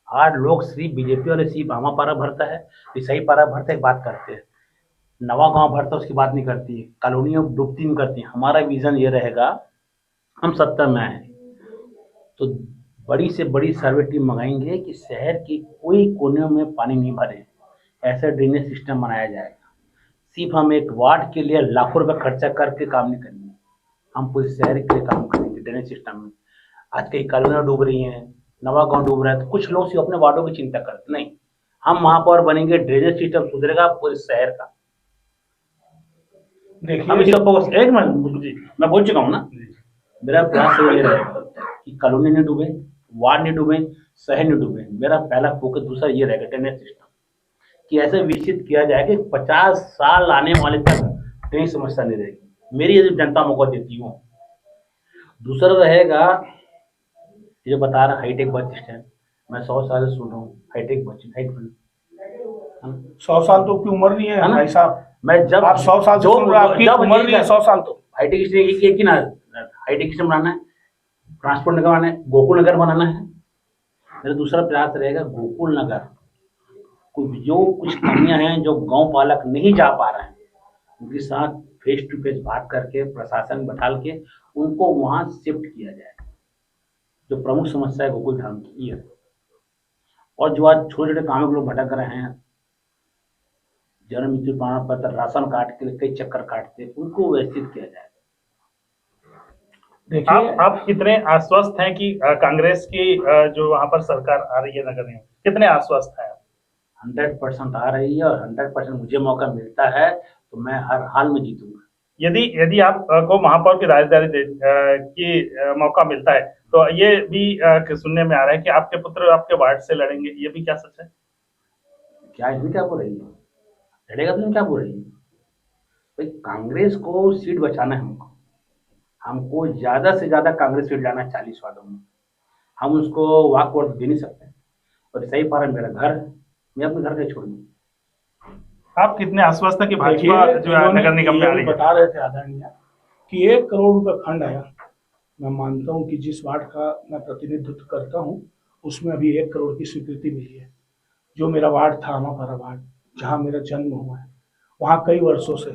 आज लोग सिर्फ बीजेपी वाले सिर्फ आमापारा भरता है, रिसाई पारा भरता है, बात करते हैं, नवा गांव भरता है उसकी बात नहीं करती है, कॉलोनियों डूबती नहीं करती। हमारा विजन ये रहेगा, हम सत्ता में आए तो बड़ी से बड़ी सर्वे टीम मंगाएंगे कि शहर की कोई कोने में पानी नहीं भरे, ऐसा ड्रेनेज सिस्टम बनाया जाएगा। सिर्फ हम एक वार्ड के लिए लाखों रुपए खर्चा करके काम नहीं करेंगे, हम पूरे शहर के लिए काम करेंगे ड्रेनेज सिस्टम में। आज कई कॉलोनियाँ डूब रही हैं, नवा गांव डूब रहा है, तो कुछ लोग सिर्फ अपने वार्डों की चिंता करते नहीं। हम महापौर बनेंगे, ड्रेनेज सिस्टम सुधरेगा पूरे शहर का। हम इसी पर एक मिनट, मैं बोल चुका हूँ ना, मेरा प्रयास ये रहेगा कि कॉलोनी नहीं डूबे, वार्ड नहीं डूबे, शहर नहीं डूबे। मेरा पहला फोकस दूसरा ये रहेगा ड्रेनेज सिस्टम, कि ऐसे विकसित किया जाए कि 50 साल आने वाले तक कहीं समस्या नहीं रहेगी। मेरी यदि जनता मौका देती हूँ। दूसरा रहेगा, जो बता रहा हाईटेक बस स्टैंड, मैं 100 साल से सुन रहा हूँ हाईटेक बस स्टैंड। 100 साल तो आपकी उम्र नहीं है भाई साहब। मैं जब आप 100 साल से सुन रहे हैं, आपकी उम्र नहीं है 100 साल। तो हाईटेक स्टेशन एक ही ना, हाईटेक स्टेशन बनाना है, ट्रांसपोर्ट नगर बनाना है, गोकुल नगर बनाना है। मेरा दूसरा प्रयास रहेगा गोकुल नगर, जो कुछ कमियां हैं, जो गांव पालक नहीं जा पा रहे हैं, उनके साथ फेस टू फेस बात करके, प्रशासन बैठाल के उनको वहां शिफ्ट किया जाए। जो प्रमुख समस्या है गोकुल धाम की ये, और जो आज छोटे छोटे कामों के लोग भटक रहे हैं, जन्म मृत्यु प्रमाण पत्र, राशन कार्ड के लिए कई चक्कर काटते हैं, उनको व्यवस्थित किया जाए। देखिए, आप कितने आश्वस्त हैं कि कांग्रेस की जो वहां पर सरकार आ रही है नगर निगम, कितने आश्वस्त हैं आप? 100% आ रही है, और 100% मुझे मौका मिलता है तो मैं हर हाल में जीतूंगा। यदि यदि आप को महापौर की दावेदारी की मौका मिलता है तो ये भी सुनने में आ रहा है कि आपके पुत्र आपके वार्ड से लड़ेंगे, ये भी क्या सच है? क्या इसमें क्या बोल रही है? लड़ेगा तो क्या बोल रही है? भाई कांग्रेस को सीट बचाना है हमको, हमको ज्यादा से ज्यादा कांग्रेस सीट लाना है 40 वार्डों में। हम उसको वाक वोट दे नहीं सकते, और सही पारा मेरा घर है, मैं अपने घर के छोड़ दूँ। आप कितने आश्वस्त हैं कि भाजपा देखिए, जो है नगर निगम में आ रही है? बता रहे थे आदरणीय कि 1 करोड़ रुपए फंड आया। मैं मानता हूं कि जिस वार्ड का मैं प्रतिनिधित्व करता हूं उसमें अभी 1 करोड़ की स्वीकृति मिली है। जो मेरा वार्ड था, आमापारा वार्ड, जहां मेरा जन्म हुआ है, वहां कई वर्षों से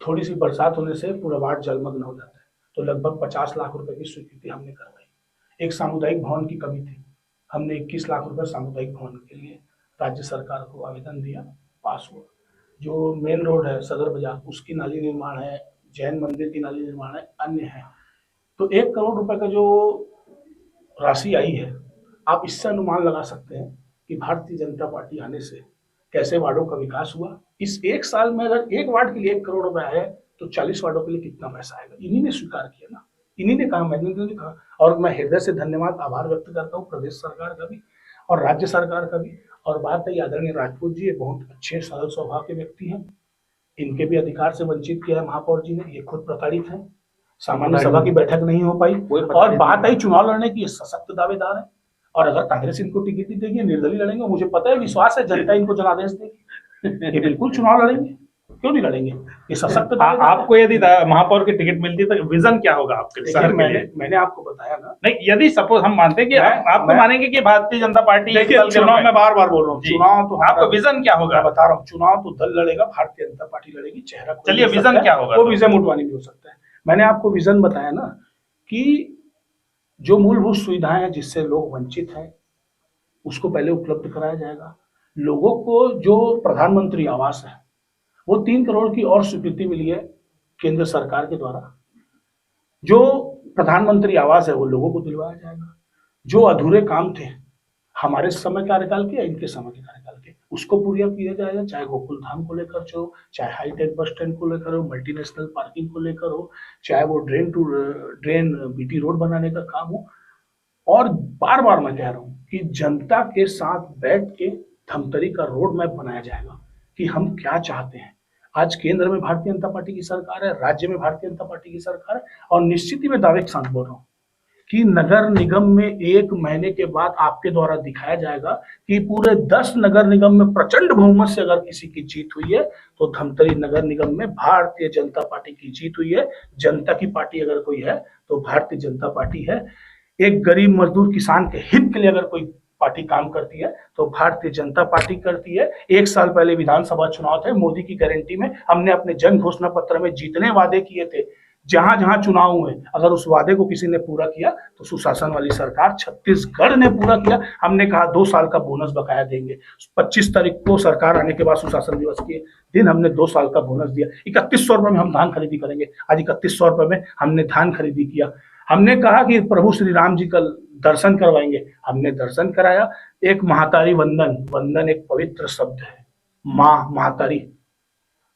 थोड़ी सी बरसात होने से पूरा वार्ड जलमग्न हो जाता है, तो लगभग 50 लाख रुपए की स्वीकृति हमने करवाई। एक सामुदायिक भवन की कमी थी, हमने 21 लाख रुपए सामुदायिक भवन के लिए राज्य सरकार को आवेदन दिया, पास हुआ। जो मेन रोड है सदर बाजार, उसकी नाली निर्माण है, जैन मंदिर की नाली निर्माण है, अन्य है। तो 1 करोड़ रुपए का जो राशि आई है, आप इससे अनुमान लगा सकते हैं कि भारतीय जनता पार्टी आने से कैसे वार्डों का विकास हुआ। इस 1 साल में अगर एक वार्ड के लिए 1 करोड़ रुपए आए तो 40 वार्डों के लिए कितना पैसा आएगा? इन्हीं ने स्वीकार किया ना, इन्हीं ने कहा, मैंने नहीं कहा। और मैं हृदय से धन्यवाद, आभार व्यक्त करता हूँ प्रदेश सरकार का भी और राज्य सरकार का भी। और बात है आदरणीय राजपूत जी, ये बहुत अच्छे सरल स्वभाव के व्यक्ति हैं, इनके भी अधिकार से वंचित किया है महापौर जी ने, ये खुद प्रताड़ित हैं, सामान्य सभा की बैठक नहीं हो पाई। और बात आई चुनाव लड़ने की, सशक्त दावेदार है, और अगर कांग्रेस इनको टिकट देगी, निर्दलीय लड़ेंगे, मुझे पता है, विश्वास है, जनता इनको जनादेश देगी, ये बिल्कुल चुनाव लड़ेंगे, क्यों नहीं लड़ेंगे, ये सशक्त। आपको यदि महापौर की टिकट मिलती है तो विजन क्या होगा आपके शहर के लिए? मैंने आपको बताया ना। नहीं, यदि सपोज हम मानते हैं कि आप तो मानेंगे कि भारतीय जनता पार्टी चुनाव में बार बार बोल रहा हूँ, चुनाव तो आपका विजन क्या होगा? बता रहा हूँ, चुनाव तो दल लड़ेगा, भारतीय जनता पार्टी लड़ेगी, चेहरा। चलिए, विजन क्या होगा? वो विजय मोटवानी भी हो सकता है। मैंने आपको विजन बताया ना कि जो मूलभूत सुविधाएं हैं जिससे लोग वंचित हैं उसको पहले उपलब्ध कराया जाएगा। लोगों को जो प्रधानमंत्री आवास है वो 3 करोड़ की और स्वीकृति मिली है केंद्र सरकार के द्वारा। जो प्रधानमंत्री आवास है वो लोगों को दिलवाया जाएगा। जो अधूरे काम थे हमारे समय कार्यकाल के या इनके समय के कार्यकाल के, उसको पूरा किया जाएगा, चाहे गोकुल धाम को लेकर हो, चाहे हाईटेक बस स्टैंड को लेकर हो, मल्टीनेशनल पार्किंग को लेकर हो, चाहे वो ड्रेन बीटी रोड बनाने का काम हो। और बार बार मैं कह रहा हूँ कि जनता के साथ बैठ के धमतरी का रोड मैप बनाया जाएगा कि हम क्या चाहते हैं। आज केंद्र में भारतीय जनता पार्टी की सरकार है, राज्य में भारतीय जनता पार्टी की सरकार है, और निश्चित ही मैं दावे के साथ बोल रहा हूँ कि नगर निगम में 1 महीने के बाद आपके द्वारा दिखाया जाएगा कि पूरे 10 नगर निगम में प्रचंड बहुमत से अगर किसी की जीत हुई है तो धमतरी नगर निगम में भारतीय जनता पार्टी की जीत हुई है। जनता की पार्टी अगर कोई है तो भारतीय जनता पार्टी है। एक गरीब मजदूर किसान के हित के लिए अगर कोई पार्टी काम करती है तो भारतीय जनता पार्टी करती है। 1 साल पहले विधानसभा चुनाव थे, मोदी की गारंटी में हमने अपने जन घोषणा पत्र में जितने वादे किए थे, जहां जहां चुनाव हुए, अगर उस वादे को किसी ने पूरा किया तो सुशासन वाली सरकार छत्तीसगढ़ ने पूरा किया। हमने कहा 2 साल का बोनस बकाया देंगे। 25 तारीख को सरकार आने के बाद सुशासन दिवस के दिन हमने 2 साल का बोनस दिया। 3100 रुपए में हम धान खरीदी करेंगे। आज 3100 रुपए में हमने धान खरीदी किया। हमने कहा कि प्रभु श्री राम जी का दर्शन करवाएंगे, हमने दर्शन कराया। एक महातारी वंदन, वंदन एक पवित्र शब्द है, माँ महातारी।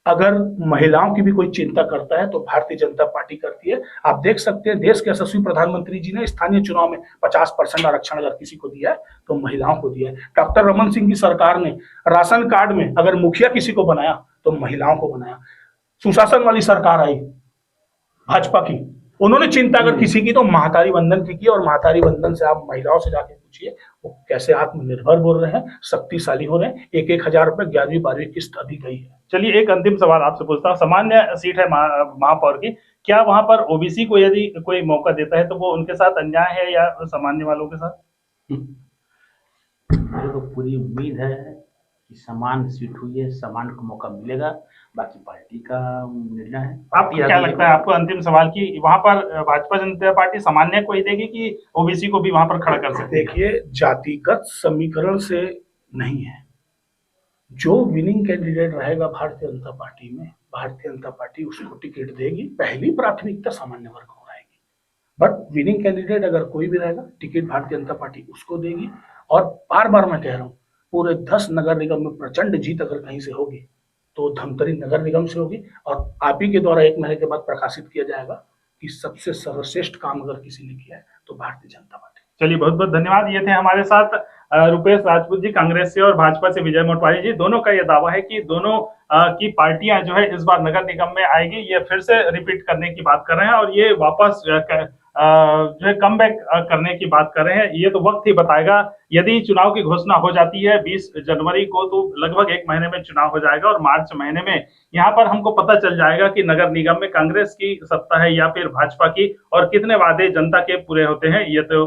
अगर महिलाओं की भी कोई चिंता करता है तो भारतीय जनता पार्टी करती है। आप देख सकते हैं देश के यशस्वी प्रधानमंत्री जी ने स्थानीय चुनाव में 50% आरक्षण अगर किसी को दिया है तो महिलाओं को दिया है। डॉक्टर रमन सिंह की सरकार ने राशन कार्ड में अगर मुखिया किसी को बनाया तो महिलाओं को बनाया। सुशासन वाली सरकार आई भाजपा की, उन्होंने चिंता अगर किसी की तो महातारी वंदन की और महातारी वंदन से आप महिलाओं से जाके पूछिए वो कैसे आत्मनिर्भर बोल रहे हैं, शक्तिशाली हो रहे हैं। 1-1 हजार रुपए 11वीं 12वीं किस्त अभी गई है। चलिए, एक अंतिम सवाल आपसे पूछता हूँ। सामान्य सीट है महापौर की, क्या वहां पर ओबीसी को यदि कोई मौका देता है तो वो उनके साथ अन्याय है या सामान्य वालों के साथ? मुझे तो पूरी उम्मीद है कि समान सीट हुई है, समान को मौका मिलेगा, बाकी पार्टी का निर्णय है। आपको क्या लगता है, आपको अंतिम सवाल की वहां पर भाजपा जनता पार्टी सामान्य को ही देगी कि ओबीसी को भी वहां पर खड़ा कर सकती है? देखिए, जातिगत समीकरण से नहीं है, जो विनिंग कैंडिडेट रहेगा भारतीय जनता पार्टी में, भारतीय जनता पार्टी उसको टिकट देगी। पहली प्राथमिकता सामान्य वर्ग को रहेगी, बट विनिंग कैंडिडेट अगर कोई भी रहेगा, टिकट भारतीय जनता पार्टी उसको देगी। और बार बार मैं कह रहा हूँ, पूरे 10 नगर निगम में प्रचंड जीत अगर कहीं से होगी तो धमतरी नगर निगम से होगी। और आप ही के द्वारा 1 महीने के बाद प्रकाशित किया जाएगा कि सबसे सर्वश्रेष्ठ काम अगर किसी ने किया है तो भारतीय जनता पार्टी। चलिए, बहुत बहुत धन्यवाद। ये थे हमारे साथ रुपेश राजपूत जी, कांग्रेस से, और भाजपा से विजय मोटवानी जी। दोनों का ये दावा है कि दोनों की पार्टियां जो है इस बार नगर निगम में आएगी। ये फिर से रिपीट करने की बात कर रहे हैं और ये वापस जो है कम बैक करने की बात कर रहे हैं। ये तो वक्त ही बताएगा। यदि चुनाव की घोषणा हो जाती है 20 जनवरी को, तो लगभग 1 महीने में चुनाव हो जाएगा और मार्च महीने में यहाँ पर हमको पता चल जाएगा कि नगर निगम में कांग्रेस की सत्ता है या फिर भाजपा की, और कितने वादे जनता के पूरे होते हैं। ये तो